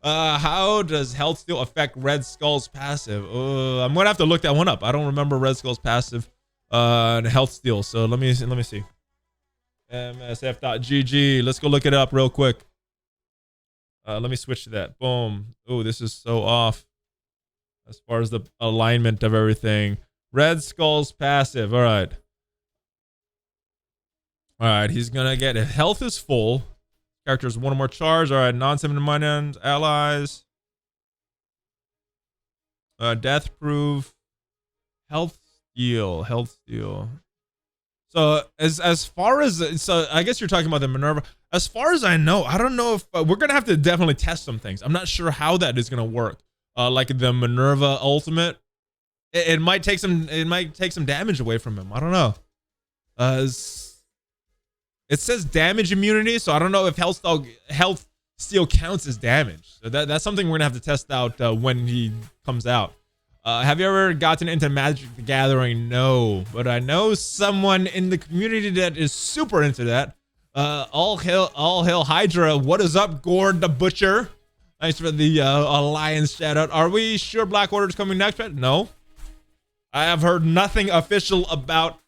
How does health steal affect Red Skull's passive? I'm gonna have to look that one up. I don't remember Red Skull's passive health steal. So let me see. MSF.GG. Let's go look it up real quick. Let me switch to that. Boom. Oh, this is so off as far as the alignment of everything. Red Skull's passive. All right. All right. He's gonna get it. Health is full. Characters one or more charge. All right. Non-summon minions, allies. Death proof. Health steal. Health steal. So as far as, so I guess you're talking about the Minerva. As far as I know, I don't know if we're gonna have to definitely test some things. I'm not sure how that is gonna work. Like the Minerva ultimate, it might take some damage away from him. I don't know. It says damage immunity, so I don't know if health steal counts as damage. So that's something we're gonna have to test out when he comes out. Have you ever gotten into Magic the Gathering? No, but I know someone in the community that is super into that. All hail Hydra. What is up, Gord the Butcher? Thanks for the Alliance shout out. Are we sure Black Order is coming next? No, I have heard nothing official about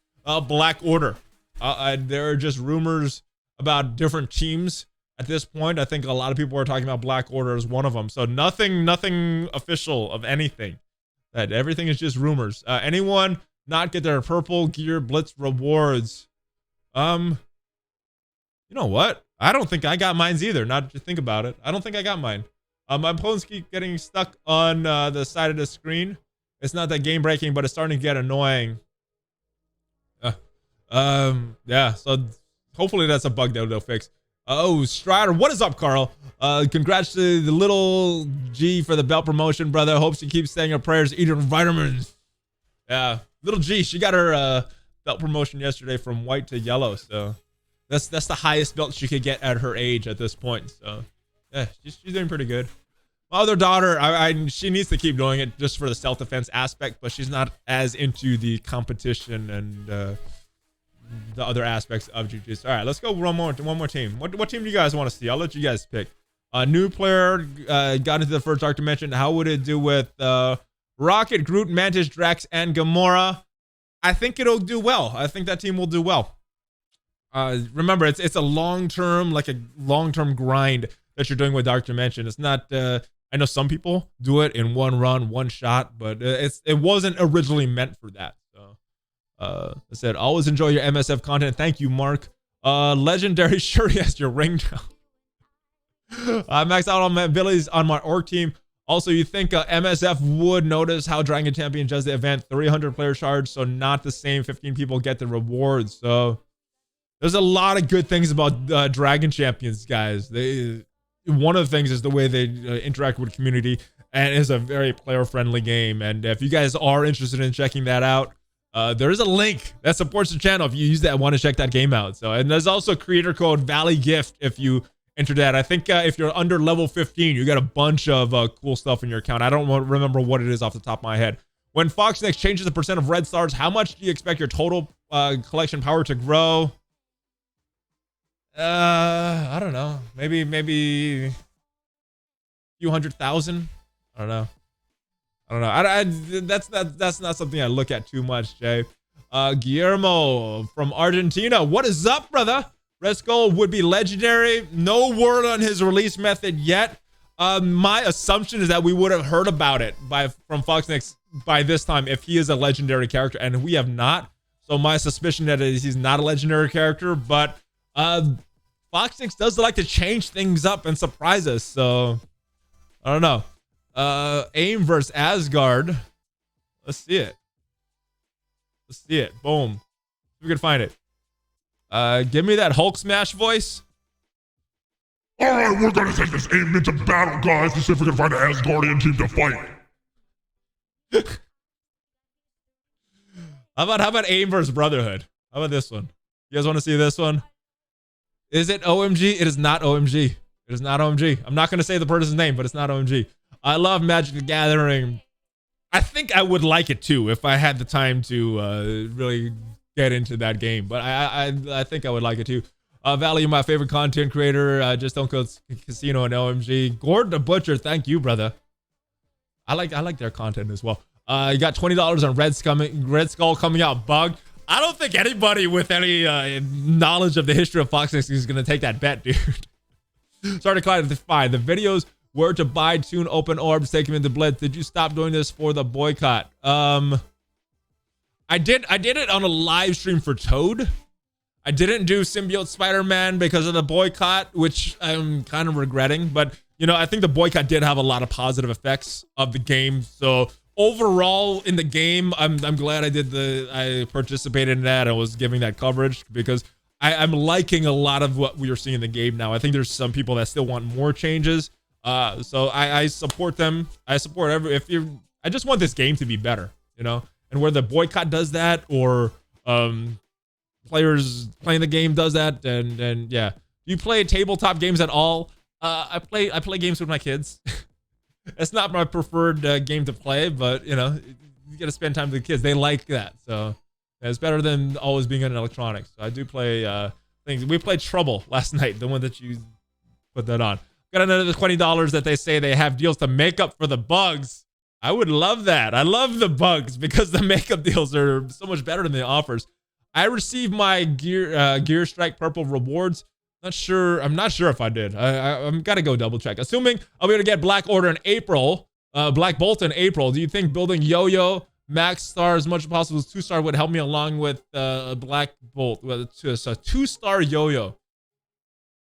Black Order. There are just rumors about different teams at this point. I think a lot of people are talking about Black Order as one of them. So nothing official of anything. That everything is just rumors. Anyone not get their purple gear blitz rewards? You know what? I don't think I got mines either. Not to think about it. I don't think I got mine. My opponents keep getting stuck on the side of the screen. It's not that game breaking, but it's starting to get annoying. Yeah. So hopefully that's a bug that they'll fix. Oh, Strider, what is up, Carl? Congrats to the little G for the belt promotion, brother. Hope she keeps saying her prayers, eating vitamins. Yeah, little G, she got her belt promotion yesterday from white to yellow, so that's the highest belt she could get at her age at this point. So yeah, she's doing pretty good. My other daughter, she needs to keep doing it just for the self-defense aspect, but she's not as into the competition and the other aspects of jiu-jitsu. All right, let's go one more team. What team do you guys want to see? I'll let you guys pick. A new player got into the first Dark Dimension. How would it do with Rocket, Groot, Mantis, Drax, and Gamora? I think it'll do well. I think that team will do well. Remember, it's a long-term grind that you're doing with Dark Dimension. It's not. I know some people do it in one run, one shot, but it wasn't originally meant for that. So, I said, always enjoy your MSF content. Thank you, Mark. Legendary, sure, yes, your ring now. I maxed out on my abilities on my org team. Also, you think MSF would notice how Dragon Champion does the event 300 player charge, so not the same 15 people get the rewards. So there's a lot of good things about Dragon Champions, guys. One of the things is the way they interact with the community, and it's a very player-friendly game. And if you guys are interested in checking that out, there is a link that supports the channel if you use that, want to check that game out. So, and there's also creator code VALLEYGIFT if you enter that. I think if you're under level 15, you got a bunch of cool stuff in your account. I don't remember what it is off the top of my head. When Fox next changes the percent of red stars, how much do you expect your total collection power to grow? I don't know. Maybe a few 100,000. I don't know. That's not something I look at too much, Jay. Guillermo from Argentina. What is up, brother? Red Skull would be legendary. No word on his release method yet. My assumption is that we would have heard about it from Foxnix by this time if he is a legendary character, and we have not. So my suspicion that he's not a legendary character, but Foxnix does like to change things up and surprise us. So I don't know. AIM versus Asgard. Let's see it. Boom. We can find it. Give me that Hulk smash voice. Alright, we're gonna take this AIM into battle, guys, to see if we can find an Asgardian team to fight. How about AIM versus Brotherhood? How about this one? You guys want to see this one? Is it OMG? It is not OMG. It is not OMG. I'm not going to say the person's name, but it's not OMG. I love Magic the Gathering. I think I would like it too if I had the time to really get into that game. But I think I would like it too. Valley, my favorite content creator. Just don't go casino and OMG. Gordon the Butcher, thank you, brother. I like their content as well. You got $20 on Red Skull coming out. Bug. I don't think anybody with any knowledge of the history of Foxnix is gonna take that bet, dude. Sorry to clarify. The videos were to buy, tune, open orbs, take them into blitz. Did you stop doing this for the boycott? I did it on a live stream for Toad. I didn't do Symbiote Spider-Man because of the boycott, which I'm kind of regretting. But you know, I think the boycott did have a lot of positive effects of the game. So overall in the game, I'm glad I participated in that. I was giving that coverage because I'm liking a lot of what we are seeing in the game now. I think there's some people that still want more changes. So I support them. I support I just want this game to be better, you know, and where the boycott does that or players playing the game does that. And yeah, do you play tabletop games at all? I play games with my kids. It's not my preferred game to play, but you know, you got to spend time with the kids. They like that, so it's better than always being on electronics. So I do play things. We played Trouble last night, the one that you put that on. Got another $20 that they say they have deals to make up for the bugs. I would love that. I love the bugs because the makeup deals are so much better than the offers. I received my Gear Strike Purple rewards. I'm not sure if I did. I'm gotta go double check. Assuming I'll be able to get Black Order in April, Black Bolt in April. Do you think building Yo-Yo max star as much as possible as 2-star would help me along with Black Bolt? Well, it's a 2-star Yo-Yo.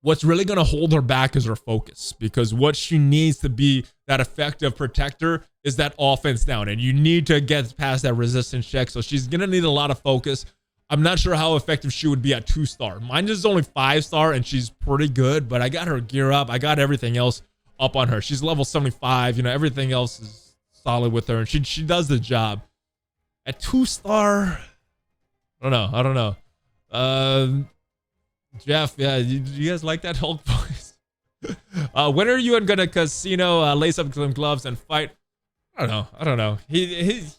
What's really gonna hold her back is her focus, because what she needs to be that effective protector is that offense down, and you need to get past that resistance check. So she's gonna need a lot of focus. I'm not sure how effective she would be at 2-star. Mine is only 5-star and she's pretty good, but I got her gear up. I got everything else up on her. She's level 75. You know, everything else is solid with her, and she does the job. At 2-star, I don't know. Jeff, yeah, you guys like that Hulk voice? When are you gonna casino, lace up some gloves and fight? I don't know. He's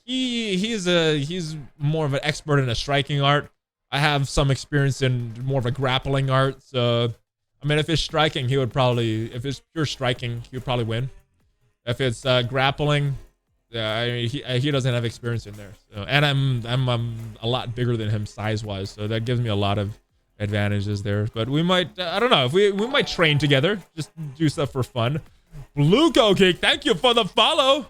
more of an expert in a striking art. I have some experience in more of a grappling art. So, I mean, if it's striking, if it's pure striking, he would probably win. If it's grappling, yeah, I mean, he doesn't have experience in there. So, and I'm a lot bigger than him size-wise, so that gives me a lot of advantages there. But we might, I don't know, if we might train together, just do stuff for fun. Blue Geek, thank you for the follow.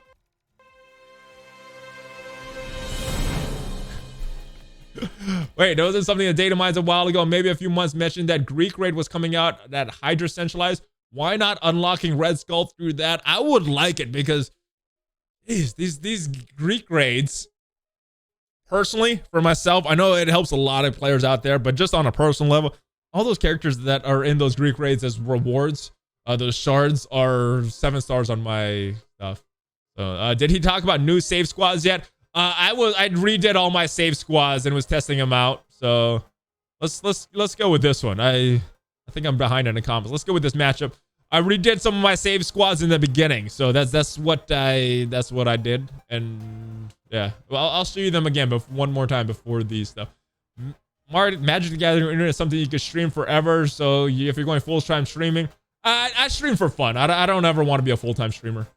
Wait, there wasn't something that data mines a while ago, maybe a few months, mentioned that Greek raid was coming out, that Hydra centralized. Why not unlocking Red Skull through that? I would like it because, geez, these Greek raids, personally, for myself, I know it helps a lot of players out there, but just on a personal level, all those characters that are in those Greek raids as rewards, those shards are 7 stars on my stuff. So, did he talk about new save squads yet? I redid all my save squads and was testing them out. So let's go with this one. I think I'm behind in the comments. Let's go with this matchup. I redid some of my save squads in the beginning, so that's what I did. And yeah, well, I'll show you them again, but one more time before these stuff. Magic the Gathering Internet is something you could stream forever. So if you're going full-time streaming, I stream for fun. I don't ever want to be a full-time streamer.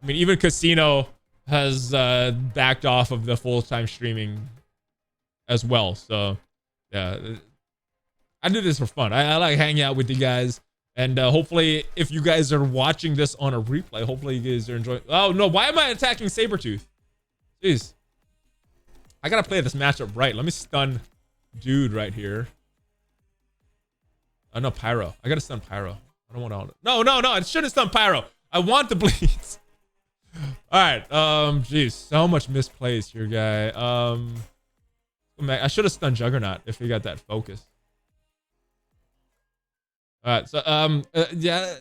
I mean, even Casino has backed off of the full-time streaming as well. So yeah, I do this for fun. I like hanging out with you guys, and hopefully if you guys are watching this on a replay, hopefully you guys are enjoying. Oh no, why am I attacking Sabretooth? Jeez, I gotta play this matchup right. Let me stun dude right here. Oh no, Pyro. I gotta stun Pyro. I don't want to. No, I shouldn't stun Pyro. I want the bleeds. All right, jeez, so much misplays here, guy. I should have stunned Juggernaut if he got that focus. All right, so yeah,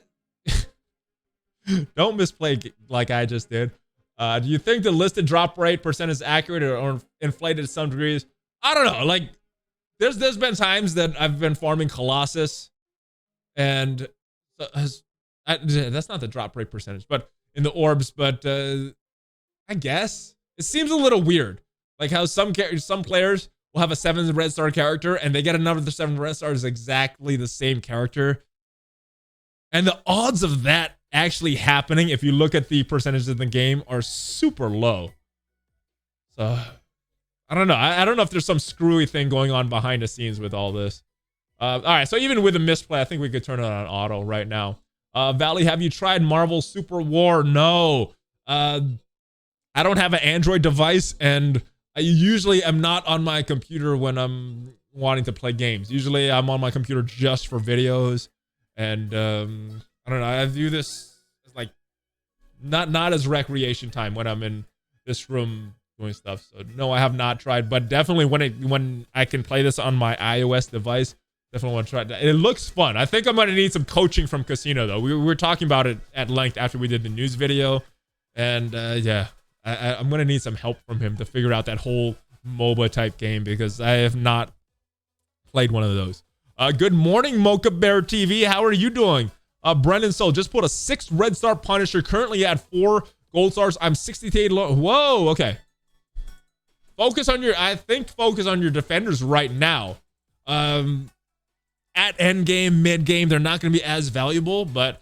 don't misplay like I just did. Do you think the listed drop rate percent is accurate or inflated to some degrees? I don't know. Like, there's been times that I've been farming Colossus, and that's not the drop rate percentage, but in the orbs. But I guess it seems a little weird, like how some players will have a 7 red star character and they get another 7 red stars exactly the same character, and the odds of that actually happening, if you look at the percentages in the game, are super low. So I don't know. I don't know if there's some screwy thing going on behind the scenes with all this. All right, so even with a misplay, I think we could turn it on auto right now. Valley, have you tried Marvel Super War? No. I don't have an Android device, and I usually am not on my computer when I'm wanting to play games. Usually I'm on my computer just for videos, and I don't know. I view this as like not as recreation time when I'm in this room doing stuff. So no, I have not tried, but definitely when I can play this on my iOS device, definitely want to try that. It looks fun. I think I'm going to need some coaching from Casino, though. We were talking about it at length after we did the news video. And yeah, I'm going to need some help from him to figure out that whole MOBA type game, because I have not played one of those. Good morning, Mocha Bear TV. How are you doing? Brendan Soul just put a 6 red star Punisher, currently at 4 gold stars. I'm 68 low. Whoa, okay. Focus on your defenders right now. At end game, mid game, they're not going to be as valuable, but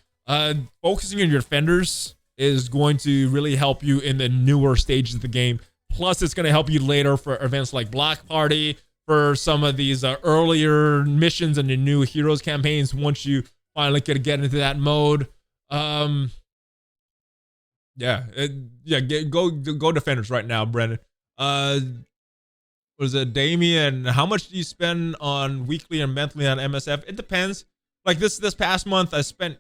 focusing on your defenders is going to really help you in the newer stages of the game. Plus, it's going to help you later for events like Block Party, for some of these earlier missions and the new Heroes campaigns once you finally get into that mode. Go defenders right now, Brennan. Was it Damien? How much do you spend on weekly and monthly on MSF? It depends. Like this past month, I spent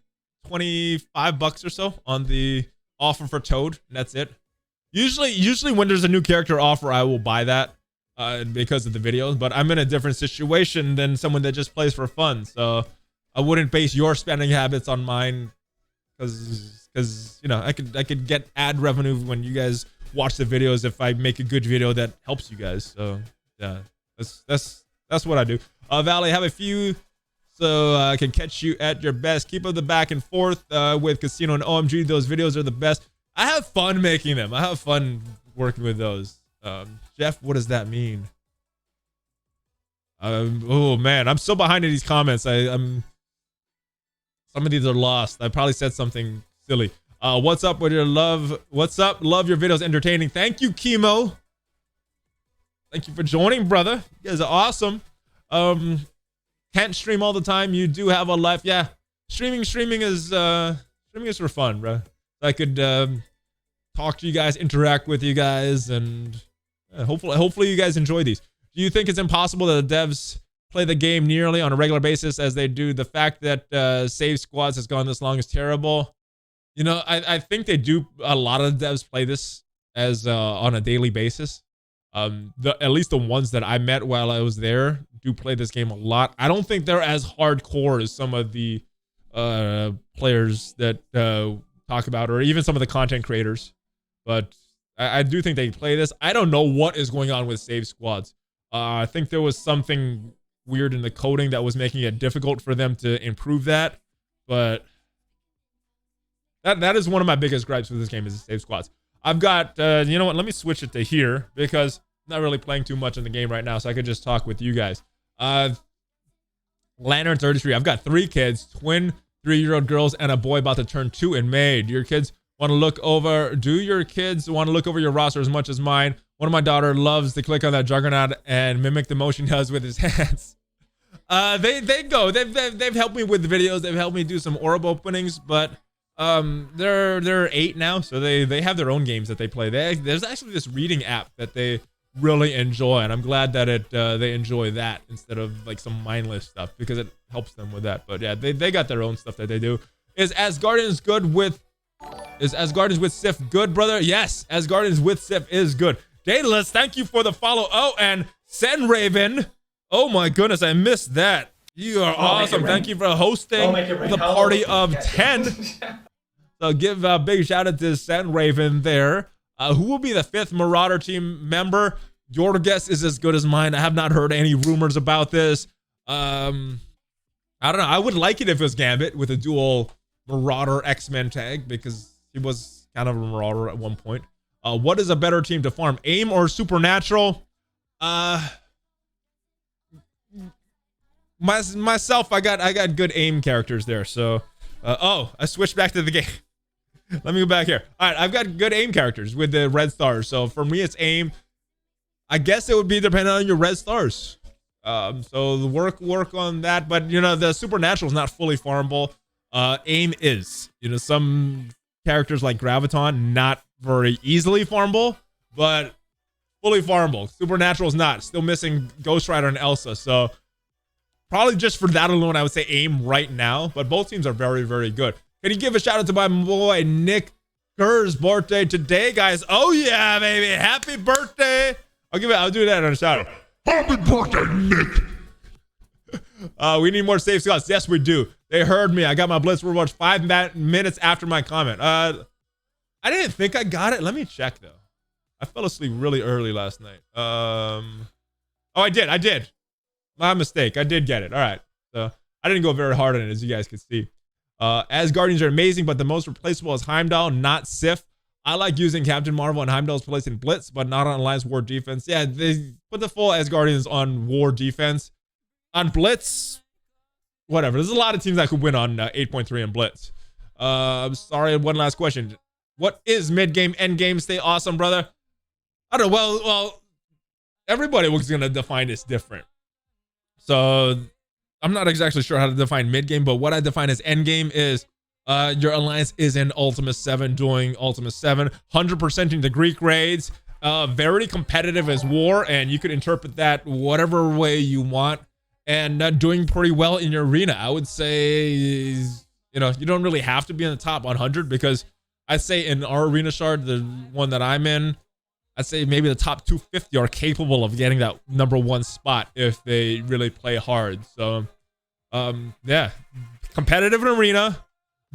$25 or so on the offer for Toad, and that's it. Usually when there's a new character offer, I will buy that. because of the videos, but I'm in a different situation than someone that just plays for fun. So I wouldn't base your spending habits on mine, because you know, I could get ad revenue when you guys watch the videos if I make a good video that helps you guys. So yeah, that's what I do. Valley, have a few so I can catch you at your best. Keep up the back and forth with Casino and OMG. Those videos are the best. I have fun making them. I have fun working with those. Jeff, what does that mean? Oh man, I'm so behind in these comments. I'm some of these are lost. I probably said something silly. What's up with your love? What's up? Love your videos, entertaining. Thank you, Chemo. Thank you for joining, brother. You guys are awesome. Can't stream all the time. You do have a life. Yeah, streaming is for fun, bro. I could talk to you guys, interact with you guys, and hopefully you guys enjoy these. Do you think it's impossible that the devs play the game nearly on a regular basis as they do? The fact that save squads has gone this long is terrible. You know, I think they do. A lot of the devs play this as on a daily basis. At least the ones that I met while I was there do play this game a lot. I don't think they're as hardcore as some of the players that talk about, or even some of the content creators. But I do think they play this. I don't know what is going on with save squads. I think there was something weird in the coding that was making it difficult for them to improve that. But that is one of my biggest gripes with this game, is the save squads. I've got, you know what? Let me switch it to here because I'm not really playing too much in the game right now, so I could just talk with you guys. Lantern 33. I've got 3 kids, twin 3-year-old girls, and a boy about to turn 2 in May. Do your kids want to look over your roster as much as mine? One of my daughter loves to click on that juggernaut and mimic the motion he does with his hands. They've helped me with the videos. They've helped me do some orb openings, but they're 8 now, so they have their own games that they play. There's actually this reading app that they really enjoy, and I'm glad that they enjoy that instead of like some mindless stuff, because it helps them with that. But yeah, they got their own stuff that they do. Is Asgardians with Sif good, brother? Yes, Asgardians with Sif is good. Daedalus, thank you for the follow. Oh, and Sen Raven. Oh my goodness, I missed that. You are awesome. Thank you for hosting the party of 10. So give a big shout out to Sen Raven there. Who will be the 5th Marauder team member? Your guess is as good as mine. I have not heard any rumors about this. I don't know. I would like it if it was Gambit with a dual Marauder X-Men tag, because he was kind of a Marauder at one point. What is a better team to farm, AIM or Supernatural? Myself, I got good AIM characters there. So, oh, I switched back to the game. Let me go back here. All right, I've got good AIM characters with the red stars. So for me, it's AIM. I guess it would be depending on your red stars. So the work on that. But you know, the Supernatural is not fully farmable. AIM is. You know, some characters like Graviton, not very easily farmable, but fully farmable. Supernatural is not. Still missing Ghost Rider and Elsa. So probably just for that alone, I would say AIM right now. But both teams are very, very good. Can you give a shout out to my boy Nick Kerr's birthday today, guys? Oh yeah, baby! Happy birthday! I'll do that on a shout out. Happy birthday, Nick! We need more safe squads. Yes, we do. They heard me. I got my Blitz rewatch 5 minutes after my comment. I didn't think I got it. Let me check though. I fell asleep really early last night. Oh, I did. My mistake. I did get it. All right. So I didn't go very hard on it, as you guys can see. Asgardians are amazing, but the most replaceable is Heimdall, not Sif. I like using Captain Marvel and Heimdall's place in Blitz, but not on Alliance War defense. Yeah, they put the full Asgardians on War defense. On Blitz, whatever. There's a lot of teams that could win on 8.3 and Blitz. I'm sorry, one last question. What is mid-game, end-game? Stay awesome, brother. I don't know. Well, everybody was going to define this different. So I'm not exactly sure how to define mid-game, but what I define as end-game is your alliance is in Ultima 7 doing Ultima 7, 100%ing the Greek raids, very competitive as war, and you could interpret that whatever way you want, and doing pretty well in your arena. I would say, you know, you don't really have to be in the top 100, because I'd say in our arena shard, the one that I'm in, I'd say maybe the top 250 are capable of getting that #1 spot if they really play hard. So, yeah, competitive in arena,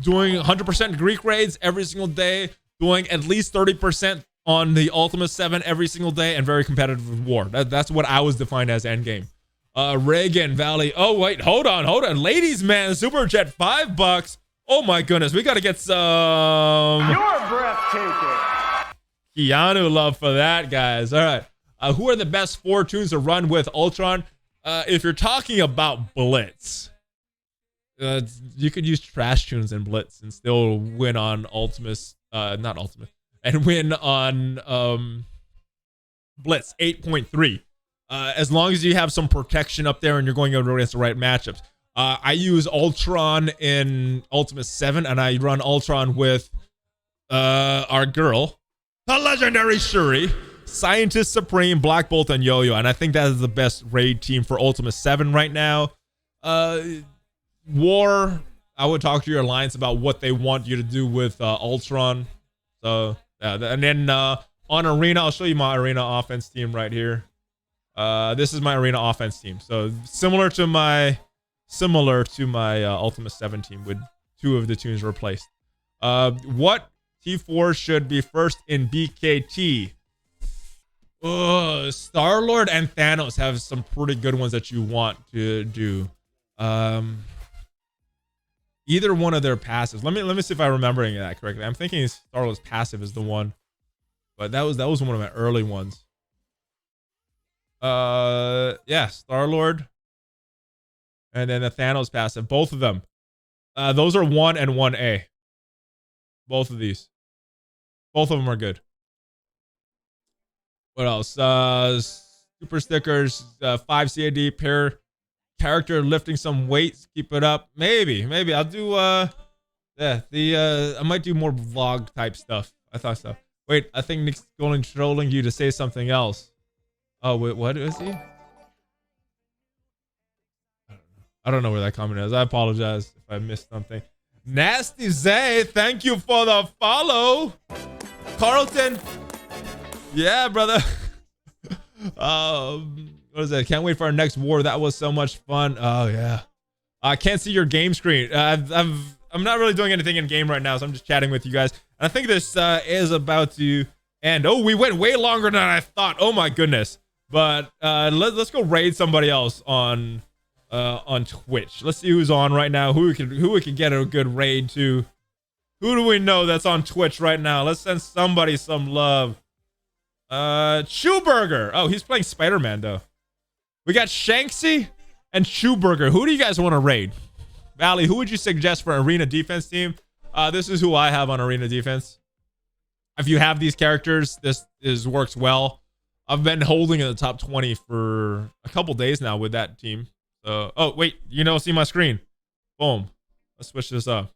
doing 100% Greek raids every single day, doing at least 30% on the Ultimate 7 every single day, and very competitive with war. That's what I was defined as endgame. Reagan Valley. Oh wait, hold on. Ladies man, super chat $5. Oh my goodness, we gotta get some. You're breathtaking. Keanu love for that, guys. All right. Who are the best 4 tunes to run with Ultron? If you're talking about Blitz, you could use trash tunes in Blitz and still win on Ultimus, not Ultimate, and win on Blitz 8.3. As long as you have some protection up there and you're going against the right matchups. I use Ultron in Ultimate 7, and I run Ultron with our girl, the legendary Shuri, Scientist Supreme, Black Bolt, and Yo-Yo. And I think that is the best raid team for Ultimate 7 right now. War, I would talk to your alliance about what they want you to do with Ultron. So, and then on Arena, I'll show you my Arena offense team right here. This is my Arena offense team. So, similar to my Ultimate 7 team with 2 of the tunes replaced. What T4 should be first in BKT? Star-Lord and Thanos have some pretty good ones that you want to do. Either one of their passives. Let me see if I'm remembering that correctly. I'm thinking Star-Lord's passive is the one, but that was one of my early ones. Yeah, Star-Lord, and then the Thanos passive. Both of them. Those are 1 and 1A. Both of these. Both of them are good. What else? Super stickers, 5 CAD, pair character lifting some weights. Keep it up. Maybe I'll do I might do more vlog type stuff. I thought so. Wait, I think Nick's going trolling you to say something else. Oh wait, what is he? I don't know where that comment is. I apologize if I missed something. Nasty Zay, thank you for the follow. Carlton. Yeah, brother. What is that? Can't wait for our next war. That was so much fun. Oh yeah. I can't see your game screen. I'm not really doing anything in game right now, so I'm just chatting with you guys. And I think this is about to end. Oh, we went way longer than I thought. Oh my goodness. But let's go raid somebody else on Twitch. Let's see who's on right now. Who we can get a good raid to. Who do we know that's on Twitch right now? Let's send somebody some love. Chewburger. Oh, he's playing Spider-Man though. We got Shanksy and Chewburger. Who do you guys want to raid? Valley, who would you suggest for Arena Defense team? This is who I have on Arena Defense. If you have these characters, this works well. I've been holding in the top 20 for a couple days now with that team. So, oh wait, see my screen. Boom. Let's switch this up.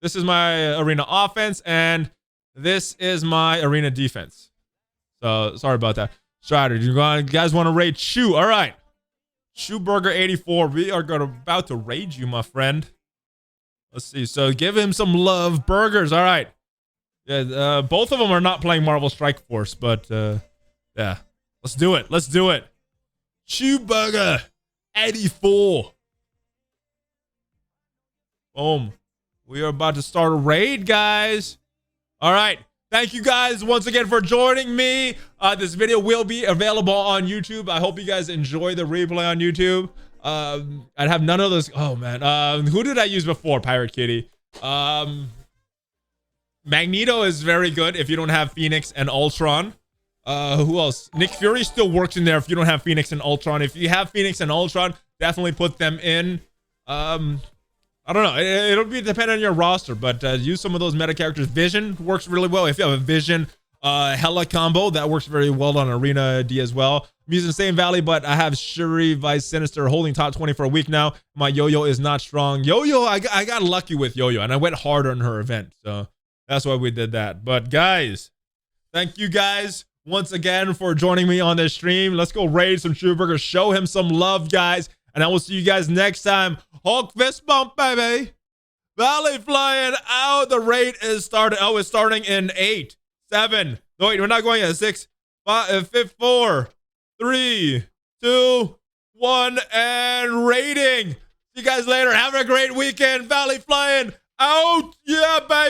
This is my Arena Offense, and this is my Arena Defense. So, sorry about that. Strider, you guys want to raid Chew? All right. Chewburger 84. We are about to raid you, my friend. Let's see. So, give him some love. Burgers. All right. Yeah, both of them are not playing Marvel Strike Force, but yeah. Let's do it. Let's do it. Chewburger 84. Boom. We are about to start a raid, guys. All right. Thank you guys once again for joining me. This video will be available on YouTube. I hope you guys enjoy the replay on YouTube. I'd have none of those. Oh, man. Who did I use before? Pirate Kitty. Magneto is very good if you don't have Phoenix and Ultron. Who else? Nick Fury still works in there if you don't have Phoenix and Ultron. If you have Phoenix and Ultron, definitely put them in. I don't know. It'll be dependent on your roster, but use some of those meta characters. Vision works really well. If you have a Vision Hela combo, that works very well on Arena D as well. I'm using the same Valley, but I have Shuri, Vice Sinister holding top 20 for a week now. My Yo-Yo is not strong. Yo-Yo, I got lucky with Yo-Yo, and I went hard on her event, so that's why we did that. But guys, thank you guys once again for joining me on this stream. Let's go raid some Chewburger. Show him some love, guys. And I will see you guys next time. Hulk fist bump, baby. ValleyFlyin out. The raid is started. Oh, it's starting in 8, 7. No, wait, we're not going yet. 6, 5, 4, 3, 2, 1, and rating. See you guys later. Have a great weekend. ValleyFlyin out. Yeah, baby.